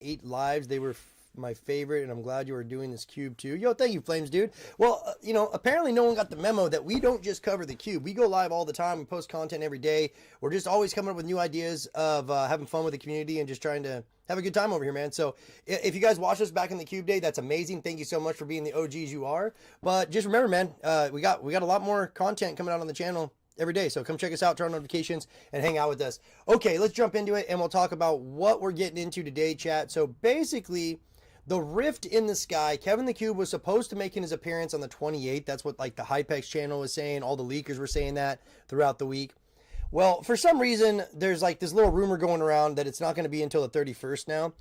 8 lives. They were my favorite, and I'm glad you are doing this cube too. Yo, thank you, Flames, dude. Well, you know, apparently no one got the memo that we don't just cover the cube. We go live all the time. We post content every day. We're just always coming up with new ideas of having fun with the community and just trying to have a good time over here, man. So if you guys watched us back in the cube day, that's amazing. Thank you so much for being the OGs you are. But just remember, man, we got a lot more content coming out on the channel every day. So come check us out, turn on notifications, and hang out with us. Okay, let's jump into it, and we'll talk about what we're getting into today, chat. So basically, the rift in the sky. Kevin the Cube was supposed to make his appearance on the 28th. That's what like the Hypex channel was saying. All the leakers were saying that throughout the week. Well, for some reason, there's like this little rumor going around that it's not going to be until the 31st now.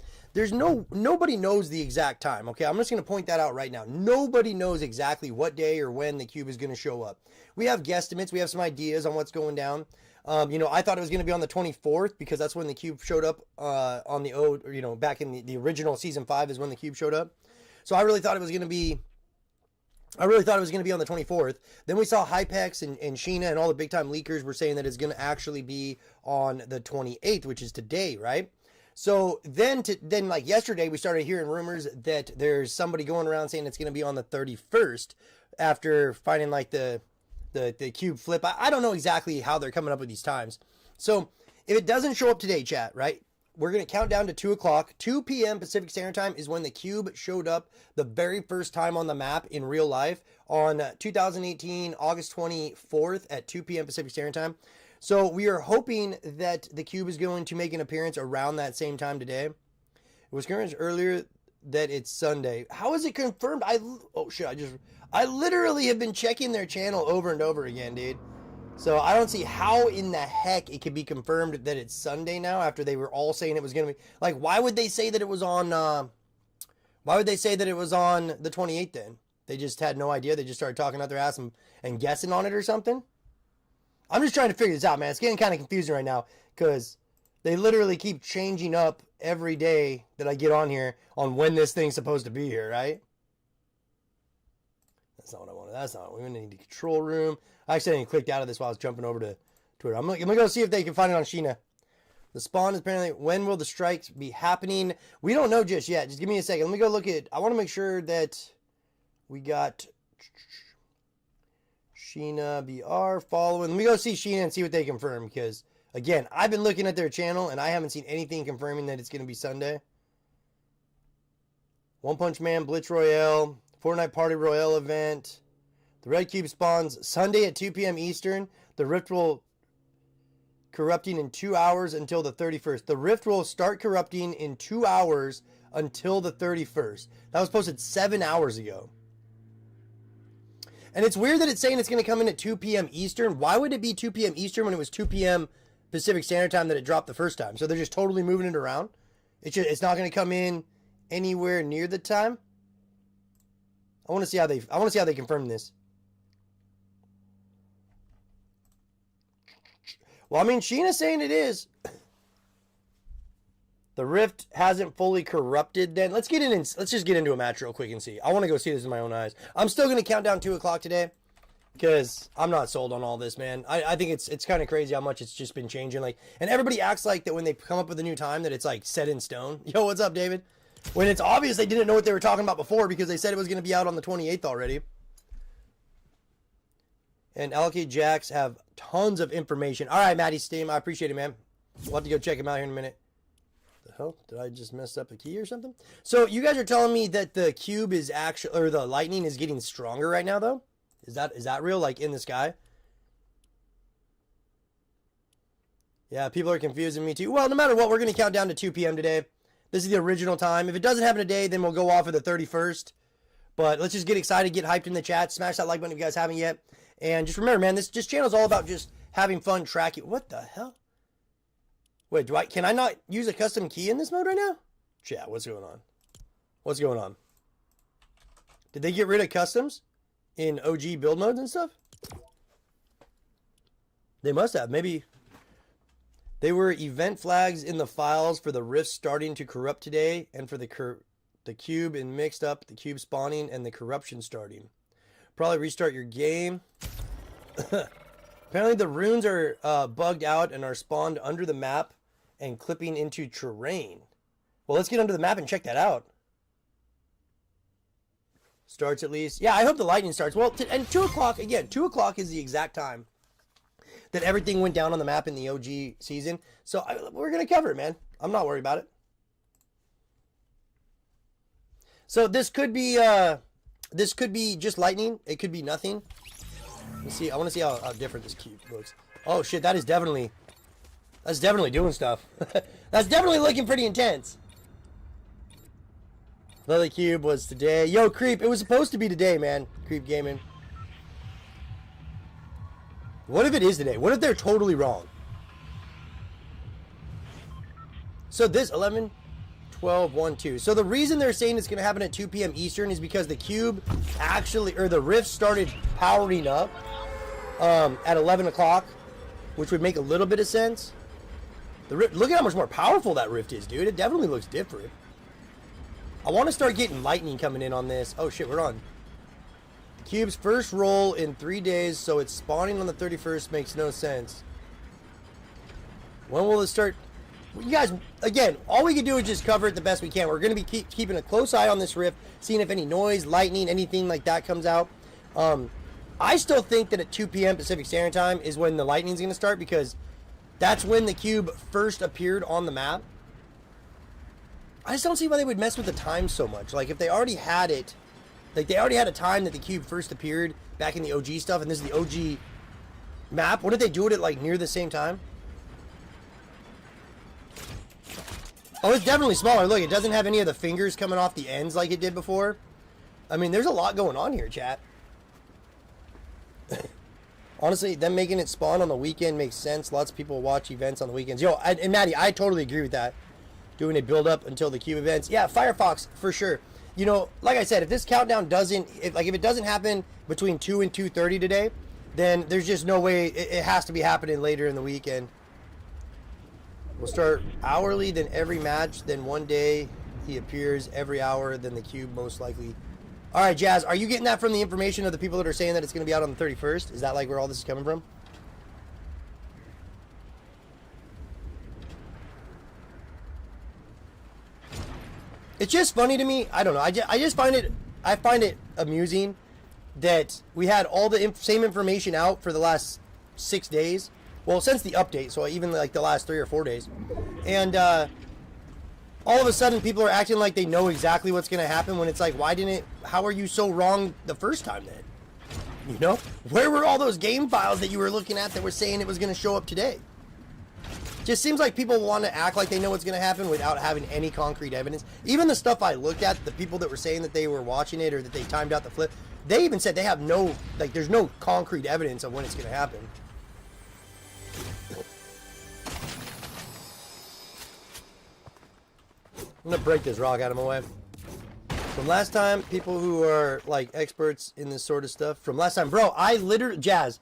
Nobody knows the exact time, okay? I'm just going to point that out right now. Nobody knows exactly what day or when the cube is going to show up. We have guesstimates. We have some ideas on what's going down. You know, I thought it was going to be on the 24th because that's when the cube showed up on the old, you know, back in the original season 5 is when the cube showed up. So I really thought it was going to be on the 24th. Then we saw Hypex and Sheena and all the big time leakers were saying that it's going to actually be on the 28th, which is today, right? So then like yesterday, we started hearing rumors that there's somebody going around saying it's going to be on the 31st after finding like the cube flip. I don't know exactly how they're coming up with these times. So if it doesn't show up today, chat, right? We're going to count down to 2 o'clock. 2 p.m. Pacific Standard Time is when the cube showed up the very first time on the map in real life on 2018, August 24th at 2 p.m. Pacific Standard Time. So we are hoping that the cube is going to make an appearance around that same time today. It was confirmed earlier that it's Sunday. How is it confirmed? I literally have been checking their channel over and over again, dude. So I don't see how in the heck it could be confirmed that it's Sunday now after they were all saying it was going to be. Like, why would they say that it was on why would they say that it was on the 28th then? They just had no idea. They just started talking out their ass and guessing on it or something. I'm just trying to figure this out, man. It's getting kind of confusing right now because they literally keep changing up every day that I get on here on when this thing's supposed to be here, right? That's not what I wanted. That's not what we need. The control room. I accidentally clicked out of this while I was jumping over to Twitter. I'm gonna go see if they can find it on Sheena. The spawn is apparently, when will the strikes be happening? We don't know just yet. Just give me a second. Let me go look at, I want to make sure that we got Sheena BR following. Let me go see Sheena and see what they confirm because, again, I've been looking at their channel and I haven't seen anything confirming that it's going to be Sunday. One Punch Man, Blitz Royale, Fortnite Party Royale event. The Red Cube spawns Sunday at 2 p.m. Eastern. The Rift will corrupting in 2 hours until the 31st. The Rift will start corrupting in 2 hours until the 31st. That was posted 7 hours ago. And it's weird that it's saying it's going to come in at 2 p.m. Eastern. Why would it be 2 p.m. Eastern when it was 2 p.m. Pacific Standard Time that it dropped the first time? So they're just totally moving it around. It's not going to come in anywhere near the time. I want to see how they confirm this. Well, I mean, Sheena's saying it is. The Rift hasn't fully corrupted then. Let's just get into a match real quick and see. I want to go see this with my own eyes. I'm still going to count down 2 o'clock today because I'm not sold on all this, man. I think it's kind of crazy how much it's just been changing. Like, and everybody acts like that when they come up with a new time that it's like set in stone. Yo, what's up, David? When it's obvious they didn't know what they were talking about before because they said it was going to be out on the 28th already. And LK Jacks have tons of information. All right, Matty Steam, I appreciate it, man. We'll have to go check him out here in a minute. The hell? Did I just mess up a key or something? So you guys are telling me that the cube is actually, or the lightning is getting stronger right now, though? Is that real? Like in the sky? Yeah, people are confusing me too. Well, no matter what, we're going to count down to 2 p.m. today. This is the original time. If it doesn't happen today, then we'll go off of the 31st. But let's just get excited, get hyped in the chat. Smash that like button if you guys haven't yet. And just remember, man, this channel is all about just having fun tracking. What the hell? Wait, can I not use a custom key in this mode right now? Chat, what's going on? What's going on? Did they get rid of customs in OG build modes and stuff? They must have. Maybe they were event flags in the files for the rift starting to corrupt today and for the cube and mixed up the cube spawning and the corruption starting. Probably restart your game. Apparently the runes are bugged out and are spawned under the map and clipping into terrain. Well, let's get under the map and check that out. Starts at least. Yeah, I hope the lightning starts. Well, and 2 o'clock, again, 2 o'clock is the exact time that everything went down on the map in the OG season. So we're going to cover it, man. I'm not worried about it. So this could be just lightning. It could be nothing. Let's see. I want to see how different this cube looks. Oh, shit. That's definitely doing stuff. That's definitely looking pretty intense. Lily Cube was today. Yo, Creep, it was supposed to be today, man. Creep Gaming. What if it is today? What if they're totally wrong? So this 11, 12, 1, 2. So the reason they're saying it's going to happen at 2 p.m. Eastern is because the cube actually, or the rift started powering up at 11 o'clock, which would make a little bit of sense. The rift, look at how much more powerful that rift is, dude. It definitely looks different. I want to start getting lightning coming in on this. Oh shit, we're on. The cube's first roll in 3 days, so it's spawning on the 31st makes no sense. When will it start? You guys, again, all we can do is just cover it the best we can. We're going to be keeping a close eye on this rift, seeing if any noise, lightning, anything like that comes out. I still think that at 2 p.m. Pacific Standard Time is when the lightning's going to start, because that's when the cube first appeared on the map. I just don't see why they would mess with the time so much. Like, if they already had it, like, they already had a time that the cube first appeared back in the OG stuff, and this is the OG map. What if they do it at, like, near the same time? Oh, it's definitely smaller. Look, it doesn't have any of the fingers coming off the ends like it did before. I mean, there's a lot going on here, chat. Honestly, them making it spawn on the weekend makes sense. Lots of people watch events on the weekends. Yo, and Maddie, I totally agree with that. Doing a build up until the cube events. Yeah, Firefox for sure. You know, like I said, if this countdown doesn't, if it doesn't happen between 2 and 2:30 today, then there's just no way. It has to be happening later in the weekend. We'll start hourly, then every match, then one day he appears every hour, then the cube most likely. All right, Jazz, are you getting that from the information of the people that are saying that it's going to be out on the 31st? Is that like where all this is coming from? It's just funny to me. I don't know. I just find it amusing that we had all the same information out for the last 6 days. Well, since the update, so even like the last 3 or 4 days. And all of a sudden people are acting like they know exactly what's going to happen, when it's like, how are you so wrong the first time then? You know? Where were all those game files that you were looking at that were saying it was going to show up today? Just seems like people want to act like they know what's going to happen without having any concrete evidence. Even the stuff I looked at, the people that were saying that they were watching it or that they timed out the flip, they even said they have no, like, there's no concrete evidence of when it's going to happen. I'm going to break this rock out of my way. From last time, people who are, like, experts in this sort of stuff, from last time, bro, I literally, Jazz,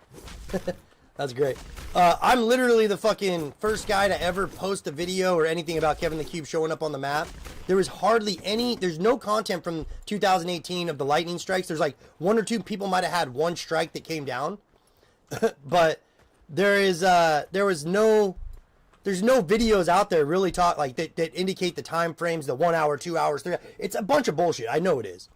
that's great. I'm literally the fucking first guy to ever post a video or anything about Kevin the Cube showing up on the map. There was hardly any, there's no content from 2018 of the lightning strikes. There's like 1 or 2 people might have had one strike that came down. But there's no videos out there really that indicate the time frames, the 1 hour, 2 hours, 3 hours. It's a bunch of bullshit. I know it is.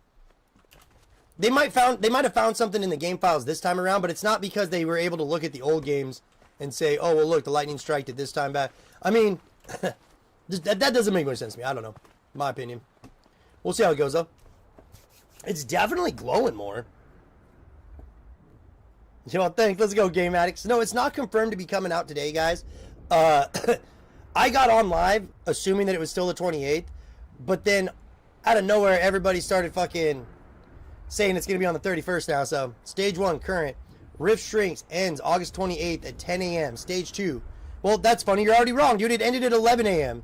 They might have found something in the game files this time around, but it's not because they were able to look at the old games and say, oh, well, look, the lightning striked at this time back. I mean, that doesn't make much sense to me. I don't know. My opinion. We'll see how it goes, though. It's definitely glowing more. You know, thanks. Let's go, Game Addicts. No, it's not confirmed to be coming out today, guys. I got on live assuming that it was still the 28th, but then out of nowhere, everybody started fucking saying it's going to be on the 31st now. So, Stage 1, current. Rift Shrinks ends August 28th at 10 a.m. Stage 2. Well, that's funny. You're already wrong, dude. It ended at 11 a.m.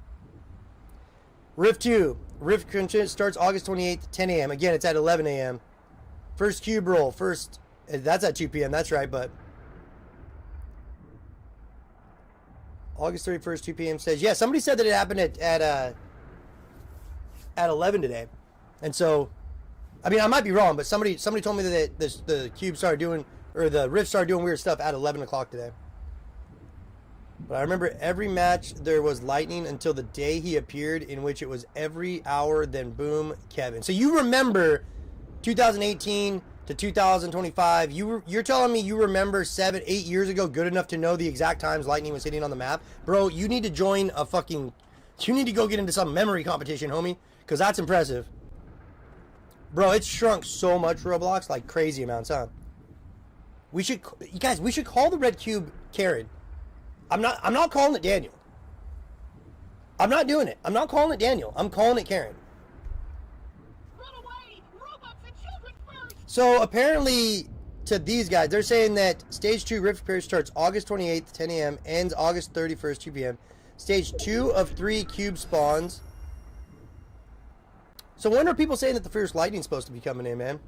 Rift 2. Rift Crunch starts August 28th at 10 a.m. Again, it's at 11 a.m. First cube roll. That's at 2 p.m. That's right, but August 31st, 2 p.m. stage. Yeah, somebody said that it happened at 11 today. And so, I mean, I might be wrong, but somebody told me that the cube started doing, or the rift started doing weird stuff at 11 o'clock today. But I remember every match there was lightning until the day he appeared, in which it was every hour, then boom, Kevin. So you remember 2018 to 2025. You're telling me you remember 7, 8 years ago good enough to know the exact times lightning was hitting on the map? Bro, you need to join a fucking... You need to go get into some memory competition, homie. Because that's impressive. Bro, it's shrunk so much, Roblox. Like crazy amounts, huh? We should... You guys, we should call the red cube Karen. I'm not calling it Daniel. I'm not doing it. I'm not calling it Daniel. I'm calling it Karen. Run away! Robots and children first! So apparently to these guys, they're saying that Stage 2 Rift Repair starts August 28th, 10 a.m., ends August 31st, 2 p.m. Stage 2 of 3 cube spawns. So when are people saying that the first lightning's supposed to be coming in, man?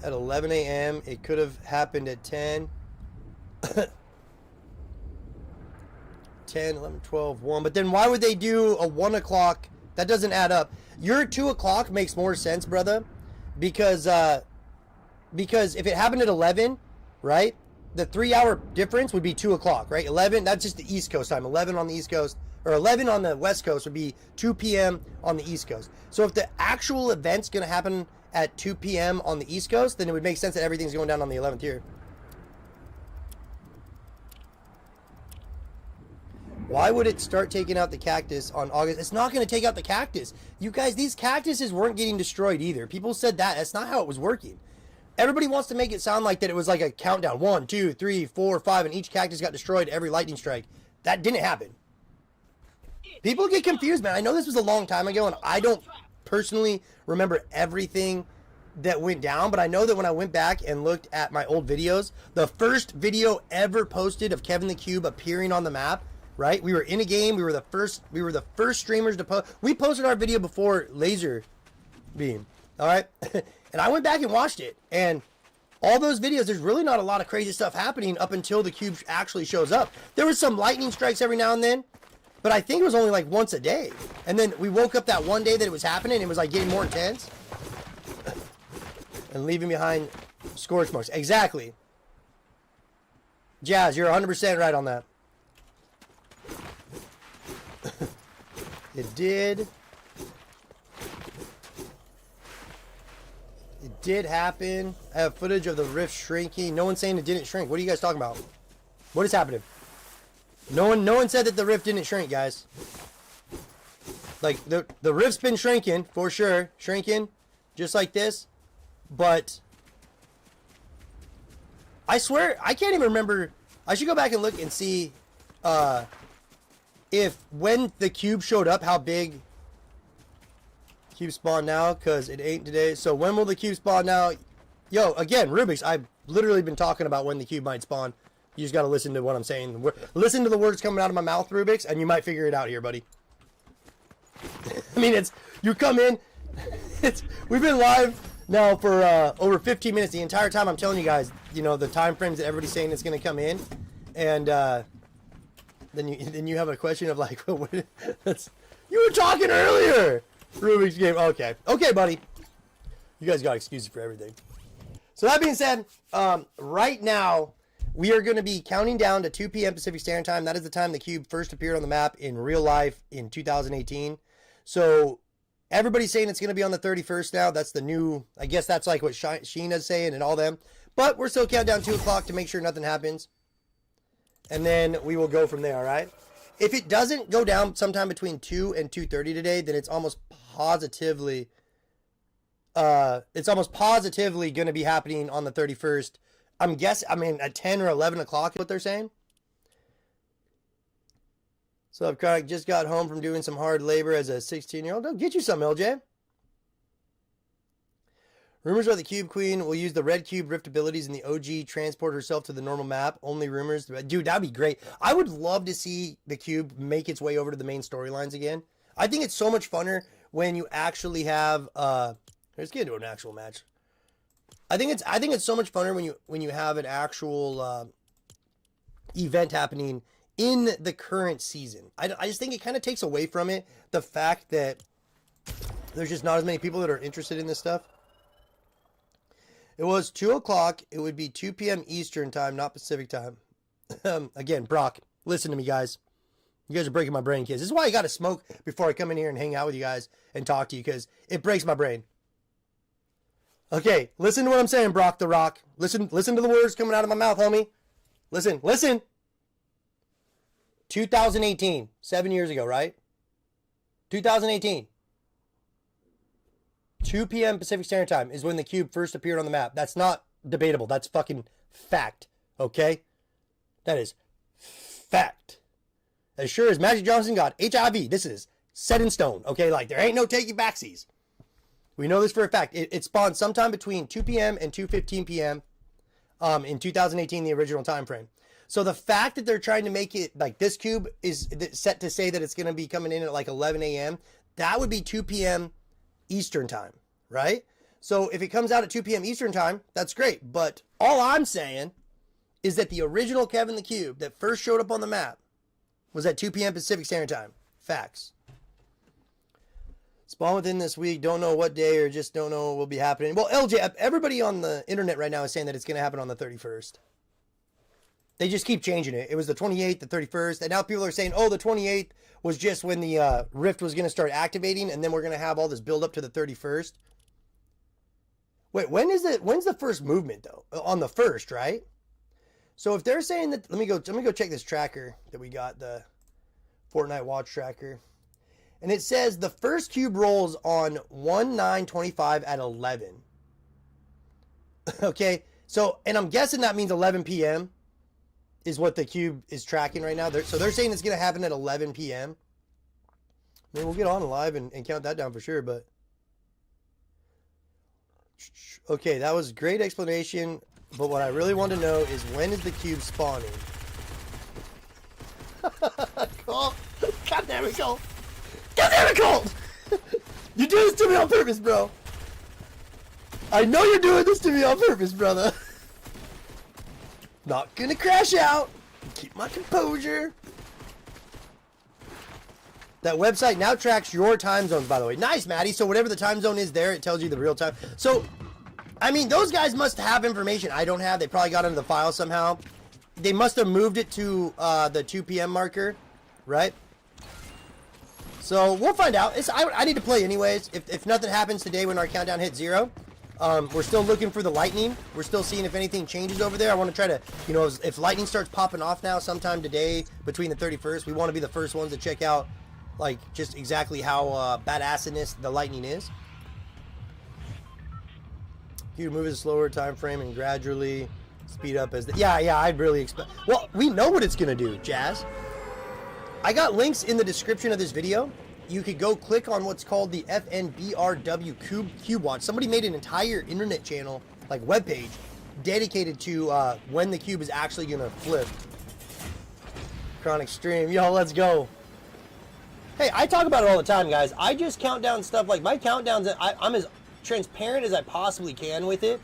At 11 a.m. It could have happened at 10. 10, 11, 12, 1. But then why would they do a 1 o'clock? That doesn't add up. Your 2 o'clock makes more sense, brother. Because if it happened at 11, right? The 3-hour difference would be 2 o'clock, right? 11, that's just the East Coast time. 11 on the East Coast, or 11 on the West Coast would be 2 p.m. on the East Coast. So if the actual event's going to happen at 2 p.m. on the East Coast, then it would make sense that everything's going down on the 11th here. Why would it start taking out the cactus on August? It's not going to take out the cactus. You guys, these cactuses weren't getting destroyed either. People said that. That's not how it was working. Everybody wants to make it sound like that it was like a countdown. 1, 2, 3, 4, 5, and each cactus got destroyed every lightning strike. That didn't happen. People get confused, man. I know this was a long time ago, and I don't personally remember everything that went down, but I know that when I went back and looked at my old videos, the first video ever posted of Kevin the Cube appearing on the map, right? We were in a game. We were the first streamers to post. We posted our video before Laser Beam. All right. And I went back and watched it, and all those videos, there's really not a lot of crazy stuff happening up until the cube actually shows up. There was some lightning strikes every now and then, but I think it was only like once a day. And then we woke up that one day that it was happening, and it was like getting more intense. And leaving behind scorch marks. Exactly. Jazz, you're 100% right on that. It did. It did happen. I have footage of the rift shrinking. No one's saying it didn't shrink. What are you guys talking about? What is happening? No one said that the rift didn't shrink, guys. Like the rift's been shrinking for sure, shrinking just like this. But I swear I can't even remember. I should go back and look and see if when the cube showed up, how big cube spawn now, because it ain't today. So when will the cube spawn now? Yo, again, Rubik's, I've literally been talking about when the cube might spawn. You just got to listen to what I'm saying. Listen to the words coming out of my mouth, Rubik's, and you might figure it out here, buddy. I mean, you come in, we've been live now for over 15 minutes. The entire time I'm telling you guys, you know, the time frames that everybody's saying it's going to come in. And then you have a question of like, you were talking earlier. Rubik's game. Okay. Okay, buddy. You guys got excuses for everything. So that being said, right now, we are going to be counting down to 2 p.m. Pacific Standard Time. That is the time the cube first appeared on the map in real life in 2018. So everybody's saying it's going to be on the 31st now. That's the new, I guess that's like what Sheena's saying and all them. But we're still counting down 2 o'clock to make sure nothing happens. And then we will go from there, all right? If it doesn't go down sometime between 2 and 2:30 today, then it's almost positively going to be happening on the 31st. I'm guessing, I mean, at 10 or 11 o'clock, what they're saying. So I've just got home from doing some hard labor as a 16-year-old. Don't get you some, LJ. Rumors are the Cube Queen will use the red cube rift abilities in the OG, transport herself to the normal map. Only rumors. Dude, that'd be great. I would love to see the cube make its way over to the main storylines again. I think it's so much funner when you actually have let's get into an actual match. I think it's so much funner when you have an actual event happening in the current season. I just think it kind of takes away from it the fact that there's just not as many people that are interested in this stuff. It was 2 o'clock. It would be 2 p.m. Eastern time, not Pacific time. Again, Brock, listen to me, guys. You guys are breaking my brain, kids. This is why I got to smoke before I come in here and hang out with you guys and talk to you, because it breaks my brain. Okay, listen to what I'm saying, Brock the Rock. Listen to the words coming out of my mouth, homie. Listen. 2018, 7 years ago, right? 2018. 2 p.m. Pacific Standard Time is when the cube first appeared on the map. That's not debatable. That's fucking fact, okay? That is fact. As sure as Magic Johnson got HIV, this is set in stone, okay? Like, there ain't no taking backsies. We know this for a fact. It spawned sometime between 2 p.m. and 2:15 p.m. In 2018, the original time frame. So the fact that they're trying to make it, like, this cube is set to say that it's going to be coming in at like 11 a.m., that would be 2 p.m. Eastern time, right? So if it comes out at 2 p.m. Eastern time, that's great. But all I'm saying is that the original Kevin the Cube that first showed up on the map was at 2 p.m. Pacific Standard Time. Facts. Spawn within this week. Don't know what day or just don't know what will be happening. Well, LJ, everybody on the internet right now is saying that it's going to happen on the 31st. They just keep changing it. It was the 28th, the 31st, and now people are saying, oh, the 28th was just when the Rift was going to start activating, and then we're going to have all this build up to the 31st. Wait, when's the first movement though? On the 1st, right? So if they're saying that, let me go check this tracker that we got, the Fortnite watch tracker. And it says the first cube rolls on 1/9/25 at 11. Okay, so, and I'm guessing that means 11 p.m. is what the cube is tracking right now. So they're saying it's going to happen at 11 p.m. I mean, we'll get on live and count that down for sure, but... Okay, that was a great explanation, but what I really want to know is when is the cube spawning? Colt! God damn it, Colt! God damn it, Colt! You do this to me on purpose, bro. I know you're doing this to me on purpose, brother. Not gonna crash out. Keep my composure. That website now tracks your time zones, by the way. Nice, Maddie. So whatever the time zone is there, it tells you the real time. So, I mean, those guys must have information I don't have. They probably got into the file somehow. They must have moved it to the 2 p.m. marker, right? So we'll find out. I need to play anyways. If nothing happens today when our countdown hits 0, we're still looking for the lightning. We're still seeing if anything changes over there. I want to try to, you know, if lightning starts popping off now sometime today between the 31st, we want to be the first ones to check out, like, just exactly how badassiness the lightning is. You move at a slower time frame and gradually speed up as the... Yeah, I'd really expect... Well, we know what it's going to do, Jazz. I got links in the description of this video. You could go click on what's called the FNBRW Cube Watch. Somebody made an entire internet channel, like webpage, dedicated to when the cube is actually going to flip. Chronic stream. Yo, let's go. Hey, I talk about it all the time, guys. I just count down stuff. Like, my countdowns, I'm as transparent as I possibly can with it.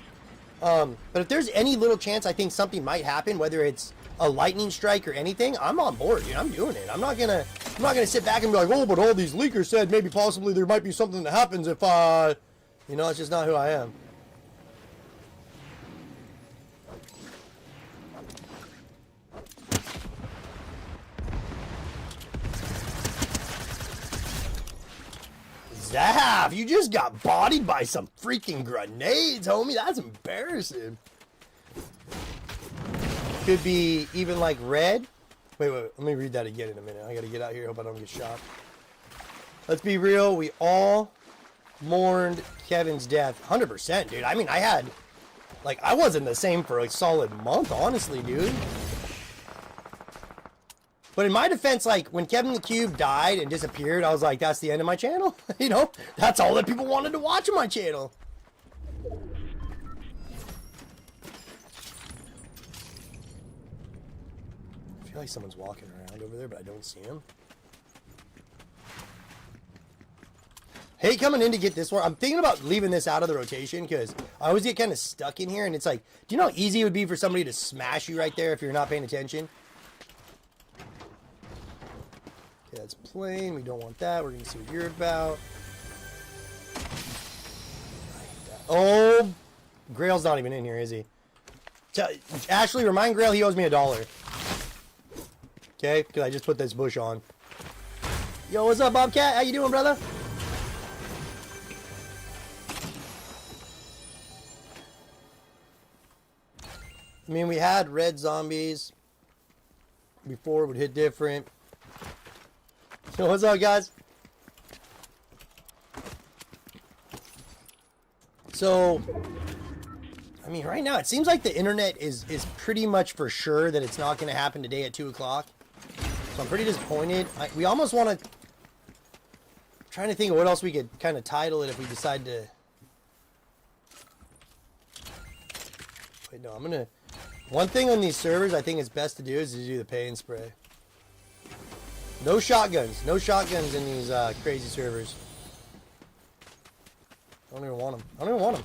But if there's any little chance I think something might happen, whether it's a lightning strike or anything, I'm on board, dude. I'm doing it. I'm not gonna sit back and be like, oh, but all these leakers said maybe possibly there might be something that happens if you know, it's just not who I am. Zap, you just got bodied by some freaking grenades, homie. That's embarrassing. Could be even like red. Wait, let me read that again in a minute. I gotta get out here. Hope I don't get shot. Let's be real. We all mourned Kevin's death. 100%, dude. I mean, I wasn't the same for a solid month, honestly, dude. But in my defense, like, when Kevin the Cube died and disappeared, I was like, that's the end of my channel. You know, that's all that people wanted to watch on my channel. I feel like someone's walking around over there, but I don't see him. Hey, coming in to get this one. I'm thinking about leaving this out of the rotation because I always get kind of stuck in here. And it's like, do you know how easy it would be for somebody to smash you right there if you're not paying attention? Okay, that's plain. We don't want that. We're going to see what you're about. Oh, Grail's not even in here, is he? Ashley, remind Grail he owes me $1. okay? Because I just put this bush on. Yo, what's up, Bobcat? How you doing, brother? I mean, we had red zombies before, it would hit different. So what's up, guys? So, I mean, right now it seems like the internet is pretty much for sure that it's not going to happen today at 2 o'clock. So I'm pretty disappointed. We almost want to... Trying to think of what else we could kind of title it if we decide to... Wait, no, I'm going to... One thing on these servers I think it's best to do is to do the pay and spray. No shotguns. No shotguns in these crazy servers. I don't even want them. I don't even want them.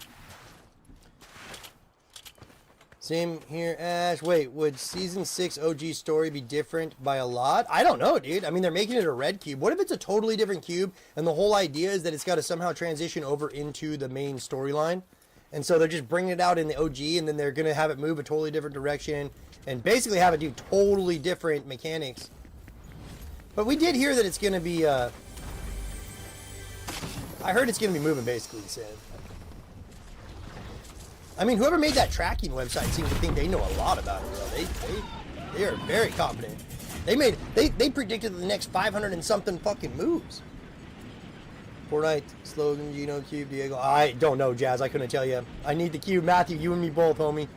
Same here, Ash. Wait, would Season 6 OG story be different by a lot? I don't know, dude. I mean, they're making it a red cube. What if it's a totally different cube, and the whole idea is that it's got to somehow transition over into the main storyline? And so they're just bringing it out in the OG, and then they're going to have it move a totally different direction, and basically have it do totally different mechanics. But we did hear that it's going to be, I heard it's going to be moving basically the same. I mean, whoever made that tracking website seems to think they know a lot about it, bro. They are very confident. They predicted the next 500 and something fucking moves. Fortnite, slogan, Gino, Cube, Diego. I don't know, Jazz. I couldn't tell you. I need the cube. Matthew, you and me both, homie.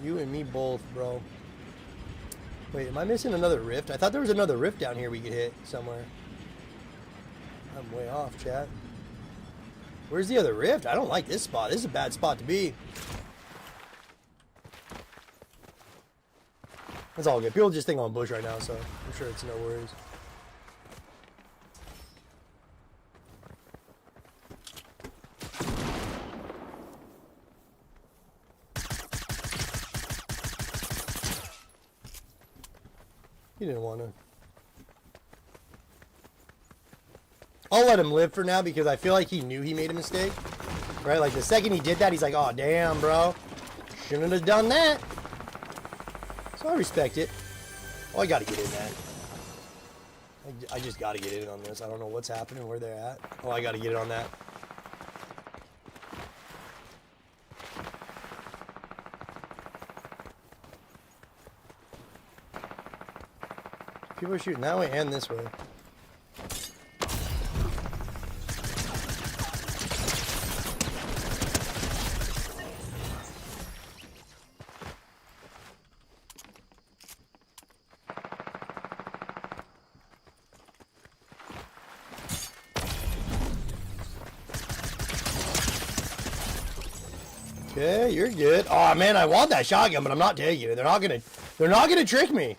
You and me both, bro. Wait, am I missing another rift? I thought there was another rift down here we could hit somewhere. I'm way off, chat. Where's the other rift? I don't like this spot. This is a bad spot to be. It's all good. People just think I'm bush right now, so I'm sure it's no worries. He didn't want to. I'll let him live for now because I feel like he knew he made a mistake. Right? Like the second he did that, he's like, oh, damn, bro. Shouldn't have done that. So I respect it. Oh, I got to get in that. I just got to get in on this. I don't know what's happening, where they're at. Oh, I got to get in on that. People are shooting that way and this way. Okay, you're good. Oh man, I want that shotgun, but I'm not taking it. They're not gonna trick me.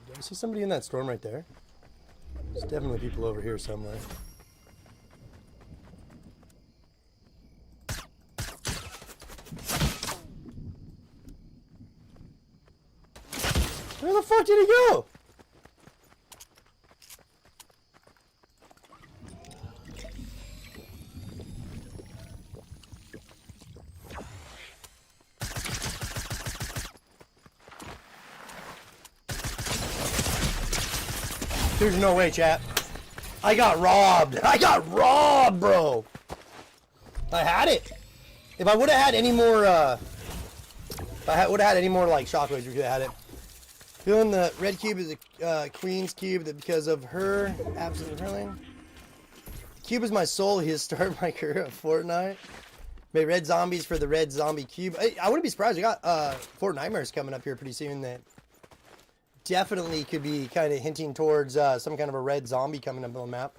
Do I see somebody in that storm right there? There's definitely people over here somewhere. Where the fuck did he go? There's no way, chat. I got robbed. I got robbed, bro. I had it. If I would have had any more, if I would have had any more like shockwaves, we could have had it. Feeling the red cube is a queen's cube that because of her absence of hurling. The cube is my soul. He has started my career at Fortnite. Made red zombies for the red zombie cube. I wouldn't be surprised. We got Fortnitemares coming up here pretty soon that definitely could be kind of hinting towards some kind of a red zombie coming up on the map.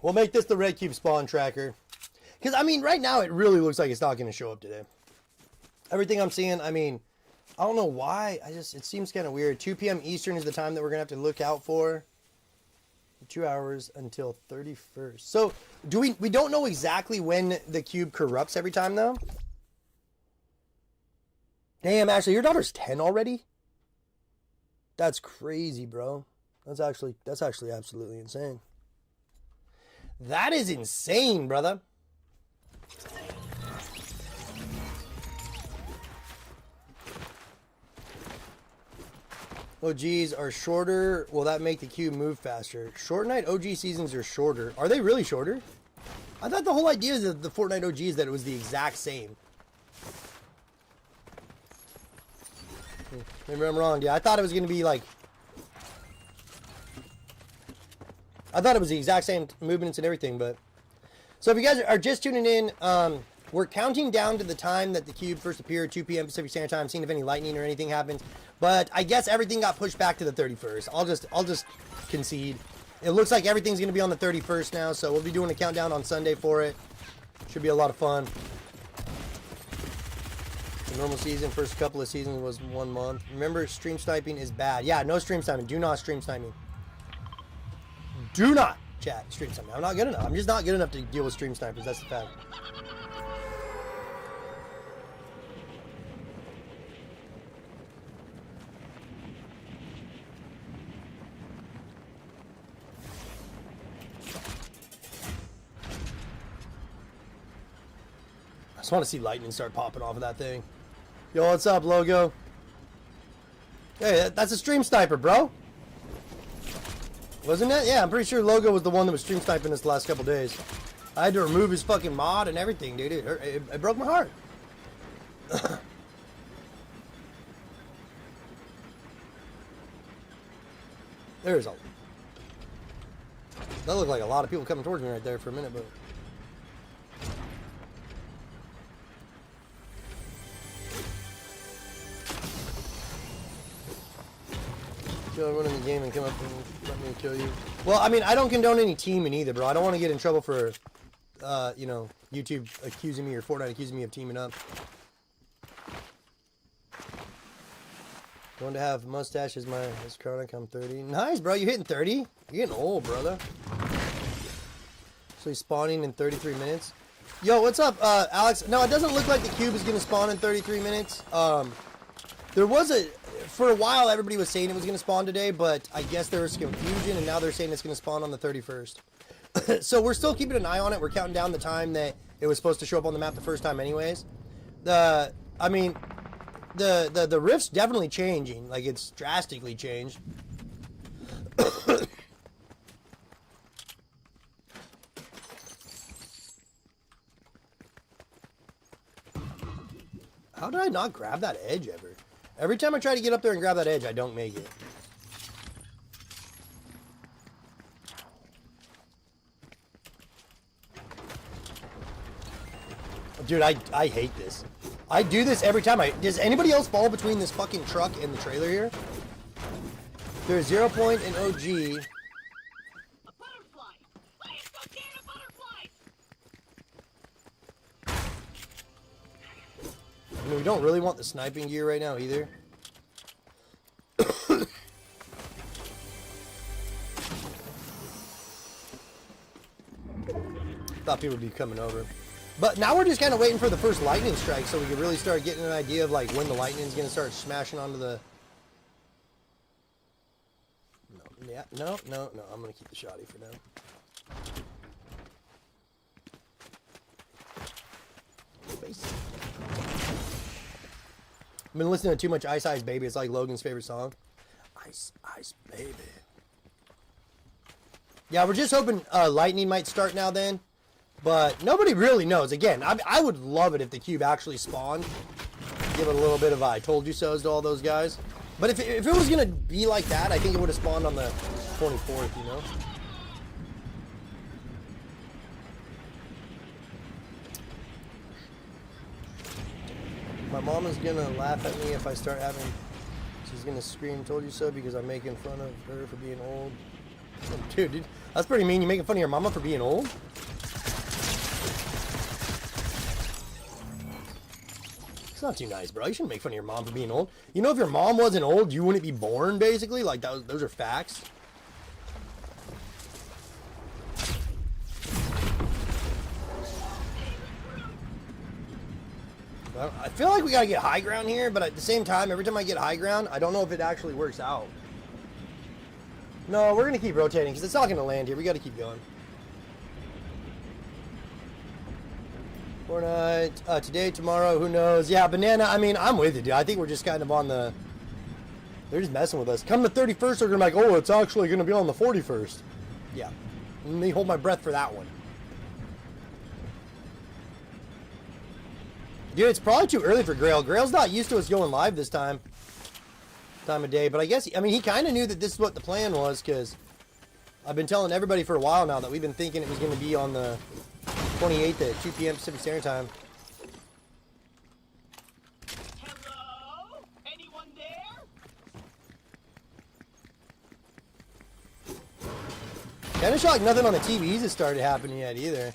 We'll make this the red cube spawn tracker. Because, I mean, right now it really looks like it's not going to show up today. Everything I'm seeing, I mean, I don't know why. It seems kind of weird. 2 p.m. Eastern is the time that we're going to have to look out for. 2 hours until 31st. So, we don't know exactly when the cube corrupts every time, though? Damn, Ashley, your daughter's 10 already? That's crazy, bro. That's actually absolutely insane. That is insane, brother. OGs are shorter. Will that make the cube move faster? Fortnite OG seasons are shorter. Are they really shorter? I thought the whole idea of the Fortnite OG is that it was the exact same. Maybe I'm wrong. Yeah, I thought it was going to be like... I thought it was the exact same movements and everything, but... So if you guys are just tuning in, we're counting down to the time that the cube first appeared, 2 p.m. Pacific Standard Time, seeing if any lightning or anything happens. But I guess everything got pushed back to the 31st. I'll just concede. It looks like everything's going to be on the 31st now, so we'll be doing a countdown on Sunday for it. Should be a lot of fun. The normal season, first couple of seasons was 1 month. Remember, stream sniping is bad. Yeah, no stream sniping. Do not stream sniping. Do not, chat, stream sniping. I'm not good enough. I'm just not good enough to deal with stream snipers. That's the fact. I just want to see lightning start popping off of that thing. Yo, what's up, Logo? Hey, that's a stream sniper, bro. Wasn't it? Yeah, I'm pretty sure Logo was the one that was stream sniping this the last couple days. I had to remove his fucking mod and everything, dude. It broke my heart. There's a... That looked like a lot of people coming towards me right there for a minute, but... Kill everyone in the game and come up and let me kill you. Well, I mean, I don't condone any teaming either, bro. I don't want to get in trouble for, you know, YouTube accusing me or Fortnite accusing me of teaming up. Going to have mustache as Chronic. I'm 30. Nice, bro. You're hitting 30? You're getting old, brother. So he's spawning in 33 minutes. Yo, what's up, Alex? No, it doesn't look like the cube is going to spawn in 33 minutes. There was for a while, everybody was saying it was going to spawn today, but I guess there was confusion, and now they're saying it's going to spawn on the 31st. So we're still keeping an eye on it. We're counting down the time that it was supposed to show up on the map the first time anyways. I mean, the rift's definitely changing. Like, it's drastically changed. How did I not grab that edge ever? Every time I try to get up there and grab that edge, I don't make it. Dude, I hate this. I do this every time. Does anybody else fall between this fucking truck and the trailer here? There's 0 point in OG. A butterfly! I am so scared of butterflies! I mean, we don't really want the sniping gear right now either. Thought people would be coming over. But now we're just kind of waiting for the first lightning strike so we can really start getting an idea of like when the lightning's going to start smashing onto the... No, yeah, no, I'm going to keep the shotty for now. Space. I've been listening to too much Ice Ice Baby. It's like Logan's favorite song. Ice Ice Baby. Yeah, we're just hoping lightning might start now then. But nobody really knows. Again, I would love it if the cube actually spawned. Give it a little bit of I told you so's to all those guys. But if it was going to be like that, I think it would have spawned on the 24th, you know? My mom is going to laugh at me if I start having... She's going to scream, told you so, because I'm making fun of her for being old. Dude, that's pretty mean. You making fun of your mama for being old? It's not too nice, bro. You shouldn't make fun of your mom for being old. You know, if your mom wasn't old, you wouldn't be born, basically. Like, those are facts. I feel like we gotta get high ground here, but at the same time, every time I get high ground, I don't know if it actually works out. No, we're gonna keep rotating because it's not gonna land here. We gotta keep going. Fortnite, today, tomorrow, who knows? Yeah, Banana, I mean, I'm with you, dude. I think we're just kind of on the... They're just messing with us. Come the 31st, they're gonna be like, oh, it's actually gonna be on the 41st. Yeah. Let me hold my breath for that one. Dude, it's probably too early for Grail. Grail's not used to us going live this time of day, but I guess, I mean, he kind of knew that this is what the plan was, because I've been telling everybody for a while now that we've been thinking it was going to be on the 28th at 2 p.m. Pacific Standard Time. Hello? Anyone there? Kind of shocked nothing on the TVs has started happening yet either.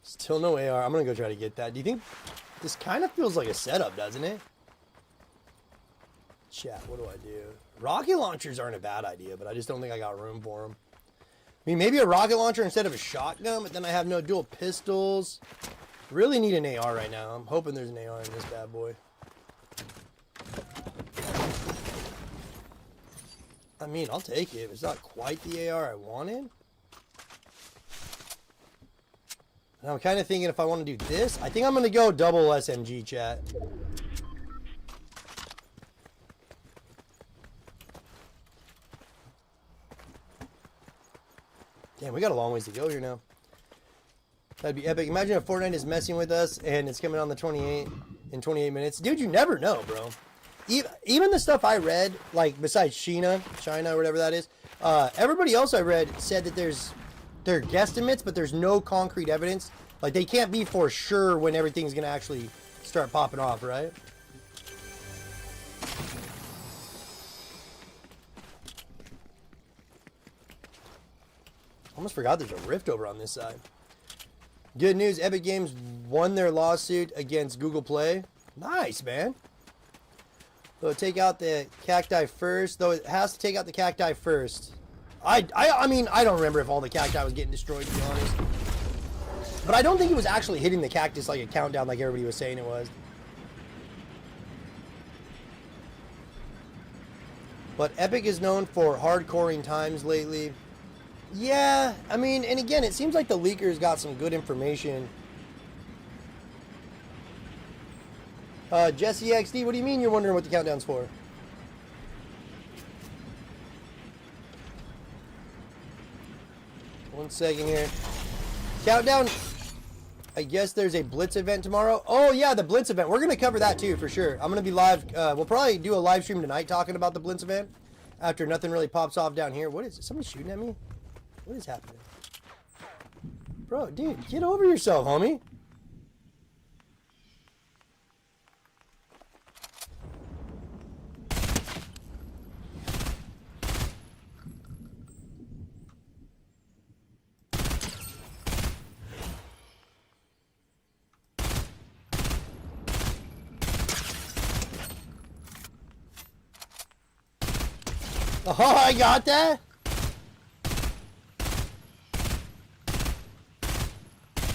Still no AR. I'm going to go try to get that. Do you think this kind of feels like a setup, doesn't it? Chat, what do I do? Rocket launchers aren't a bad idea, but I just don't think I got room for them. I mean, maybe a rocket launcher instead of a shotgun, but then I have no dual pistols. Really need an AR right now. I'm hoping there's an AR in this bad boy. I mean, I'll take it. It's not quite the AR I wanted. And I'm kind of thinking if I want to do this, I think I'm going to go double SMG, chat. Damn, we got a long ways to go here now. That'd be epic. Imagine if Fortnite is messing with us and it's coming on the 28 in 28 minutes. Dude, you never know, bro. Even the stuff I read, like besides China or whatever that is, everybody else I read said that they're guesstimates, but there's no concrete evidence. Like, they can't be for sure when everything's going to actually start popping off, right? Almost forgot there's a rift over on this side. Good news, Epic Games won their lawsuit against Google Play. Nice, man. So take out the cacti first, though it has to take out the cacti first. I mean, I don't remember if all the cacti was getting destroyed, to be honest. But I don't think it was actually hitting the cactus like a countdown like everybody was saying it was. But Epic is known for hardcoring times lately. Yeah, I mean, and again, it seems like the leakers got some good information. Jesse XD, what do you mean you're wondering what the countdown's for? One second here. Countdown. I guess there's a Blitz event tomorrow. Oh, yeah, the Blitz event. We're going to cover that, too, for sure. I'm going to be live. We'll probably do a live stream tonight talking about the Blitz event after nothing really pops off down here. What is it? Somebody shooting at me? What is happening? Bro, dude, get over yourself, homie. Oh, I got that.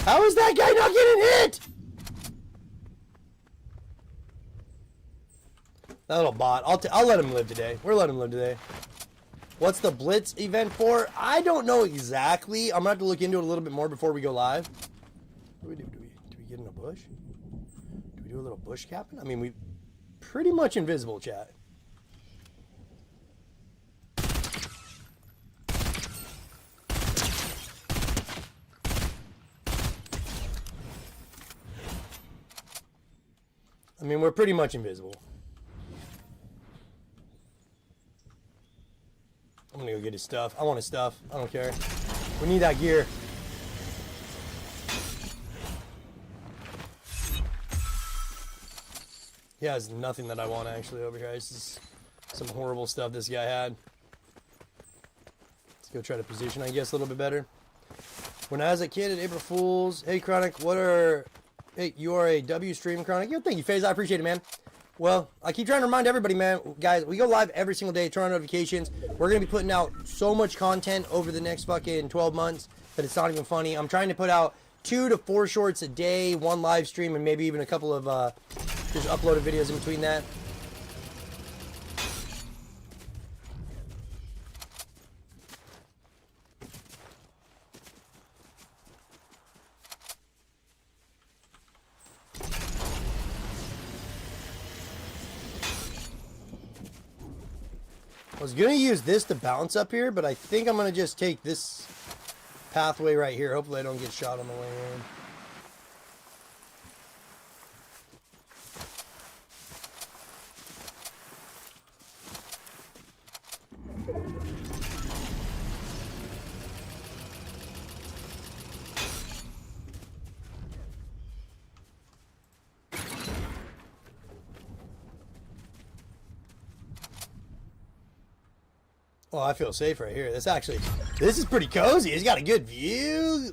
How is that guy not getting hit? That little bot. I'll let him live today. We're letting him live today. What's the Blitz event for? I don't know exactly. I'm gonna have to look into it a little bit more before we go live. What do we do? Do we get in a bush? Do we do a little bush capping? I mean, we pretty much invisible, chat. I mean, we're pretty much invisible. I'm gonna go get his stuff. I want his stuff. I don't care. We need that gear. He has nothing that I want actually over here. This is some horrible stuff this guy had. Go try to position, I guess, a little bit better. When I was a kid at April Fools, hey Chronic, what are... Hey, you are a W stream, Chronic. Yo, thank you, FaZe. I appreciate it, man. Well, I keep trying to remind everybody, man. Guys, we go live every single day, turn on notifications. We're going to be putting out so much content over the next fucking 12 months that it's not even funny. I'm trying to put out 2 to 4 shorts a day, 1 live stream, and maybe even a couple of just uploaded videos in between that. I was going to use this to bounce up here, but I think I'm going to just take this pathway right here. Hopefully I don't get shot on the way in. Oh, I feel safe right here. This is pretty cozy. It's got a good view.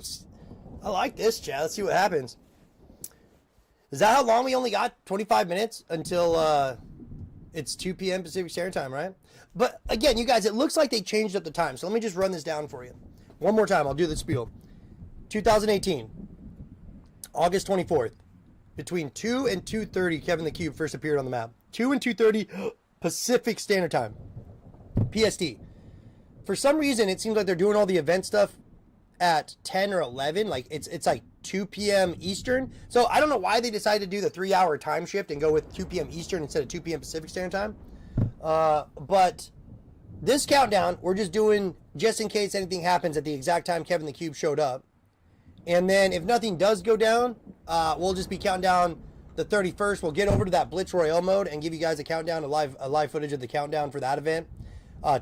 I like this, chat. Let's see what happens. Is that how long we only got? 25 minutes until it's 2 p.m. Pacific Standard Time, right? But again, you guys, it looks like they changed up the time. So let me just run this down for you. One more time. I'll do the spiel. 2018, August 24th, between 2 and 2:30, Kevin the Cube first appeared on the map. 2 and 2:30 Pacific Standard Time. PST. For some reason, it seems like they're doing all the event stuff at 10 or 11. Like, it's like 2 p.m. Eastern. So, I don't know why they decided to do the 3-hour time shift and go with 2 p.m. Eastern instead of 2 p.m. Pacific Standard Time. But this countdown, we're just doing just in case anything happens at the exact time Kevin the Cube showed up. And then, if nothing does go down, we'll just be counting down the 31st. We'll get over to that Blitz Royale mode and give you guys a countdown, a live footage of the countdown for that event.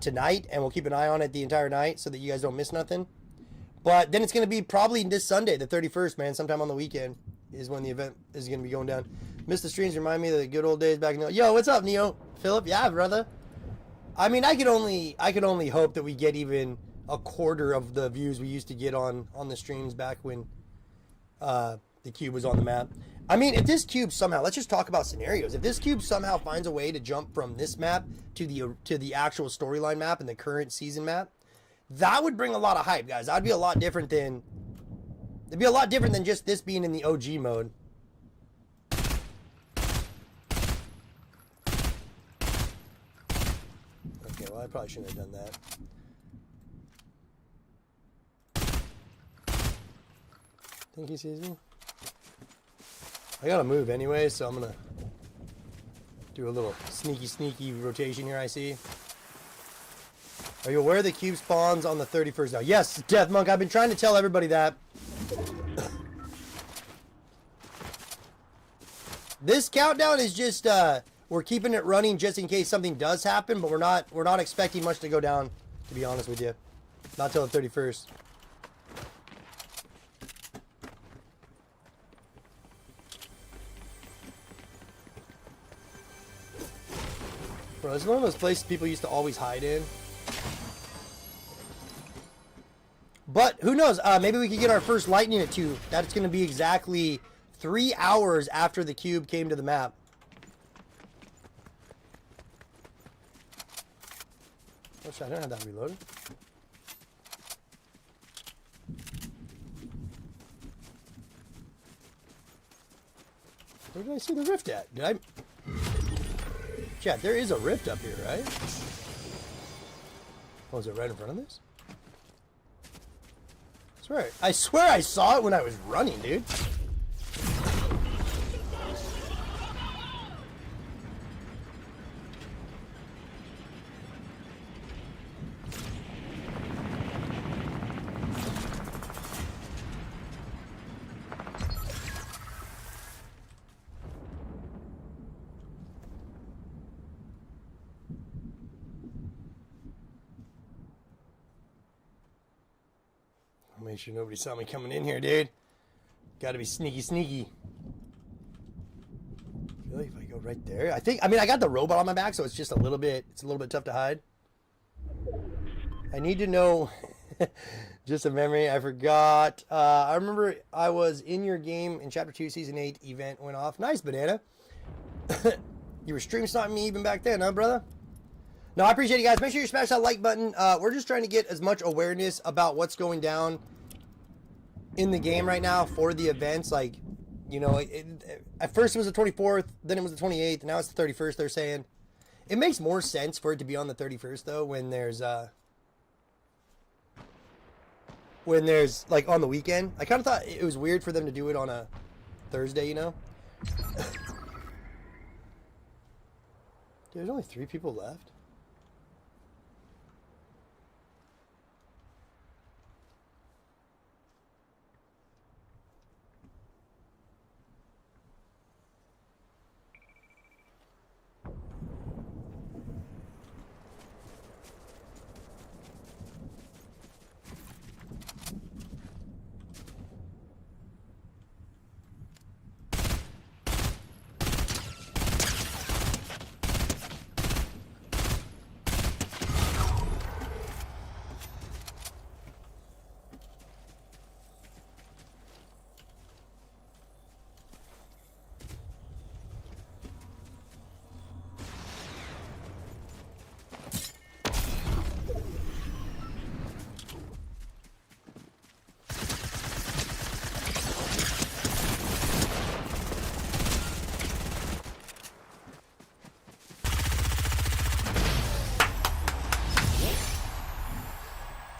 Tonight, and we'll keep an eye on it the entire night so that you guys don't miss nothing. But then it's going to be probably this Sunday, the 31st, man. Sometime on the weekend is when the event is going to be going down. Miss the streams remind me of the good old days back in the... Yo, what's up, Neo? Philip? Yeah, brother. I mean, I could only hope that we get even a quarter of the views we used to get on the streams back when the cube was on the map. I mean, if this cube somehow, let's just talk about scenarios. If this cube somehow finds a way to jump from this map to the actual storyline map and the current season map, that would bring a lot of hype, guys. That'd be a lot different than just this being in the OG mode. Okay, well, I probably shouldn't have done that. Think he sees me? I gotta move anyway, so I'm gonna do a little sneaky rotation here, I see. Are you aware the cube spawns on the 31st now? Yes, Death Monk, I've been trying to tell everybody that. This countdown is just, we're keeping it running just in case something does happen, but we're not expecting much to go down, to be honest with you. Not till the 31st. Bro, it's one of those places people used to always hide in. But who knows? Maybe we could get our first lightning at 2. That's going to be exactly 3 hours after the cube came to the map. Oh shit, I don't have that reloaded. Where did I see the rift at? Did I... Chat, there is a rift up here, right? Oh, is it right in front of this? I swear I saw it when I was running, dude. Make sure nobody saw me coming in here, dude. Gotta be sneaky. I feel like if I go right there, I mean, I got the robot on my back, so it's just a little bit tough to hide. I need to know Just a memory. I forgot. I remember I was in your game in Chapter 2, Season 8 event went off. Nice, Banana. You were stream sniping me even back then, huh, brother? No, I appreciate you guys. Make sure you smash that like button. We're just trying to get as much awareness about what's going down in the game right now for the events. Like, you know, at first it was the 24th, then it was the 28th, now it's the 31st, they're saying. It makes more sense for it to be on the 31st, though, when there's like on the weekend. I kind of thought it was weird for them to do it on a Thursday, you know? Dude, there's only 3 people left.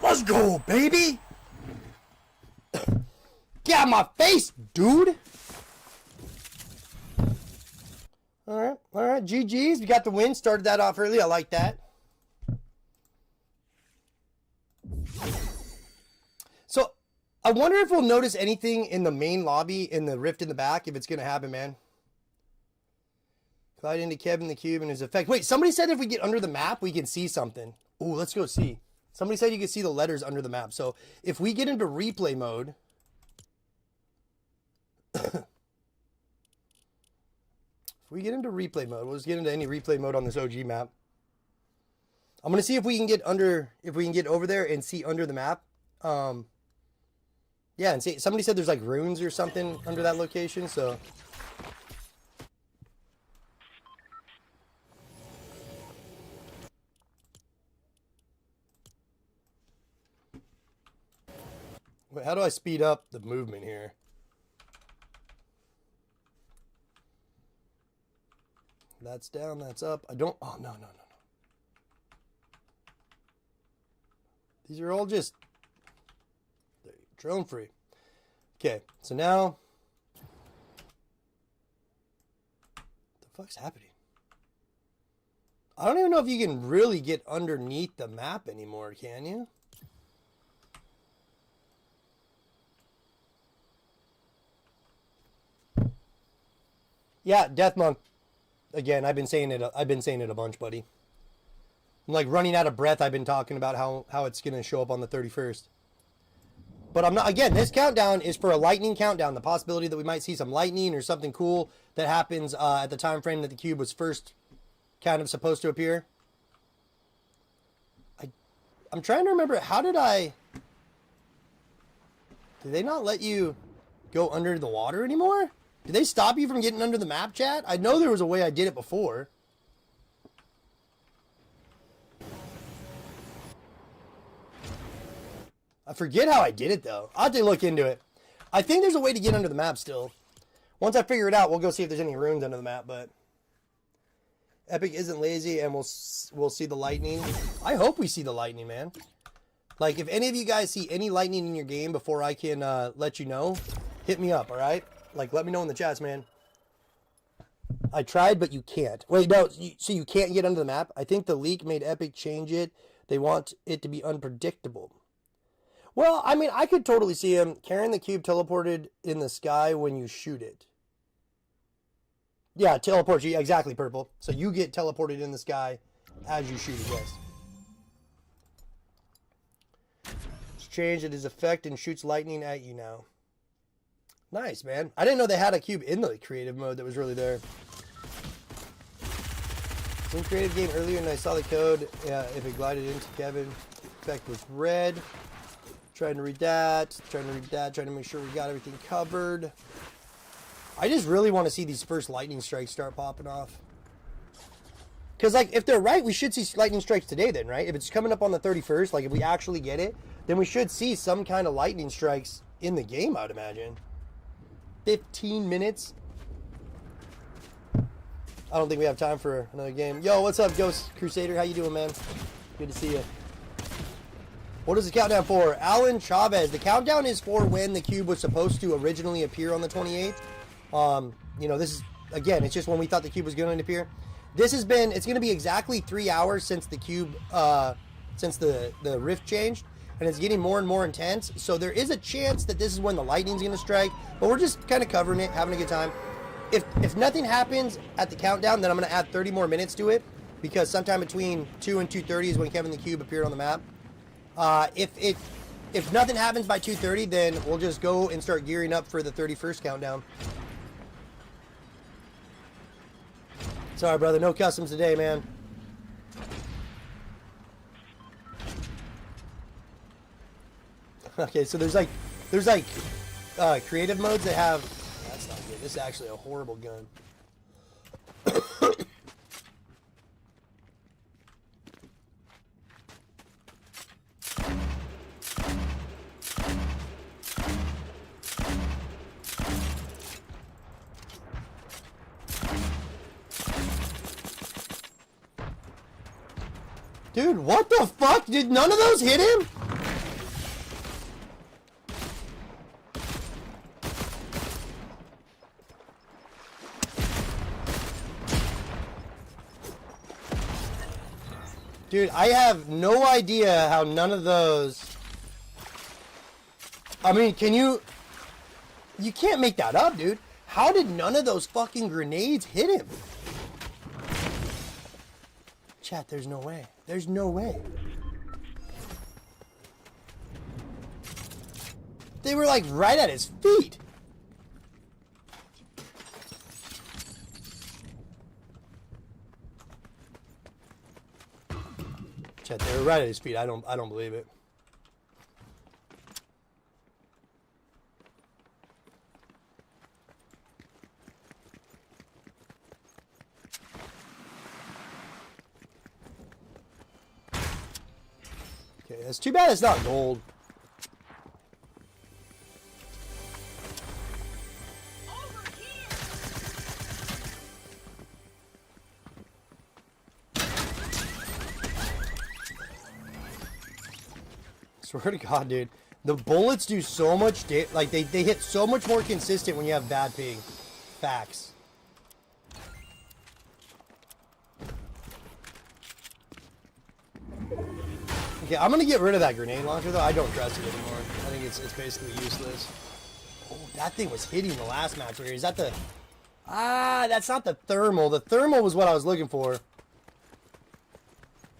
Let's go, baby! Get out of my face, dude! Alright, GG's. We got the win. Started that off early. I like that. So, I wonder if we'll notice anything in the main lobby, in the rift in the back, if it's going to happen, man. Glide into Kevin the Cube and his effect. Wait, somebody said if we get under the map, we can see something. Ooh, let's go see. Somebody said you can see the letters under the map. So if we get into replay mode, we'll just get into any replay mode on this OG map. I'm gonna see if we can get over there and see under the map. Yeah, and see. Somebody said there's like runes or something under that location. So. Wait, how do I speed up the movement here? That's down, that's up. I don't... Oh, no. These are all just... drone free. Okay, so now... What the fuck's happening? I don't even know if you can really get underneath the map anymore, can you? Yeah, Death Monk. Again, I've been saying it a bunch, buddy. I'm like running out of breath. I've been talking about how it's going to show up on the 31st. But I'm not, again, this countdown is for a lightning countdown. The possibility that we might see some lightning or something cool that happens at the time frame that the cube was first kind of supposed to appear. I'm trying to remember, did they not let you go under the water anymore? Did they stop you from getting under the map, chat? I know there was a way I did it before. I forget how I did it, though. I'll have to look into it. I think there's a way to get under the map still. Once I figure it out, we'll go see if there's any runes under the map, but... Epic isn't lazy, and we'll see the lightning. I hope we see the lightning, man. Like, if any of you guys see any lightning in your game before I can let you know, hit me up, alright? Like, let me know in the chats, man. I tried, but you can't. Wait, no, so you can't get under the map? I think the leak made Epic change it. They want it to be unpredictable. Well, I mean, I could totally see him carrying the cube teleported in the sky when you shoot it. Yeah, teleport you. Exactly, Purple. So you get teleported in the sky as you shoot it, yes. It's changed it his effect and shoots lightning at you now. Nice, man. I didn't know they had a cube in the creative mode that was really there. It's in creative game earlier and I saw the code. Yeah, if it glided into Kevin, effect was red. Trying to read that. Trying to make sure we got everything covered. I just really want to see these first lightning strikes start popping off. Because, like, if they're right, we should see lightning strikes today then, right? If it's coming up on the 31st, like, if we actually get it, then we should see some kind of lightning strikes in the game, I would imagine. 15 minutes. I don't think we have time for another game. Yo, what's up, Ghost Crusader? How you doing, man? Good to see you. What is the countdown for? Alan Chavez. The countdown is for when the cube was supposed to originally appear on the 28th. You know, this is, again, it's just when we thought the cube was going to appear. This has been, it's going to be exactly 3 hours since the cube, since the rift changed. And it's getting more and more intense. So there is a chance that this is when the lightning's going to strike. But we're just kind of covering it, having a good time. If nothing happens at the countdown, then I'm going to add 30 more minutes to it. Because sometime between 2 and 2:30 is when Kevin the Cube appeared on the map. If nothing happens by 2:30, then we'll just go and start gearing up for the 31st countdown. Sorry, brother, no customs today, man. Okay, so there's like creative modes that have. That's not good. This is actually a horrible gun. Dude, what the fuck? Did none of those hit him? Dude, I have no idea how none of those... I mean, can you... You can't make that up, dude. How did none of those fucking grenades hit him? Chat, there's no way. There's no way. They were like right at his feet. Chat, they were right at his feet. I don't believe it. Okay, it's too bad it's not gold. Over here. Swear to God, dude. The bullets do so much like they hit so much more consistent when you have bad ping. Facts. Okay, I'm gonna get rid of that grenade launcher though. I don't trust it anymore. I think it's basically useless. Oh, that thing was hitting the last match right here. Is that the... Ah, that's not the thermal. The thermal was what I was looking for.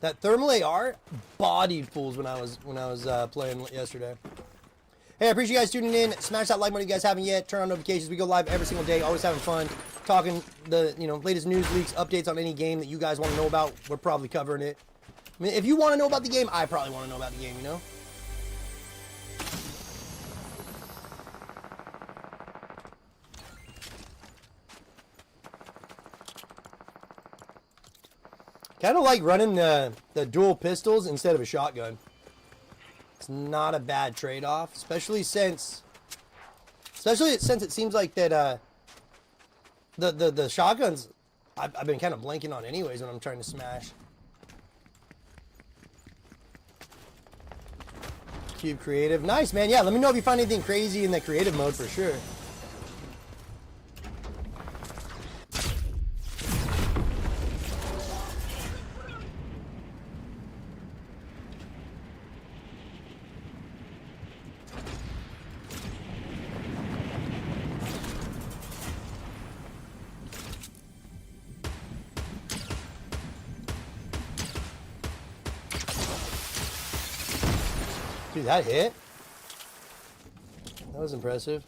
That thermal AR bodied fools when I was playing yesterday. Hey, I appreciate you guys tuning in. Smash that like button if you guys haven't yet. Turn on notifications. We go live every single day. Always having fun. Talking the latest news, leaks, updates on any game that you guys want to know about. We're probably covering it. I mean, if you want to know about the game, I probably want to know about the game, you know? Kind of like running the dual pistols instead of a shotgun. It's not a bad trade-off, especially since it seems like that the shotguns I've been kind of blanking on anyways when I'm trying to smash. Cube creative. Nice, man. Yeah, let me know if you find anything crazy in the creative mode for sure. Dude, that hit? That was impressive.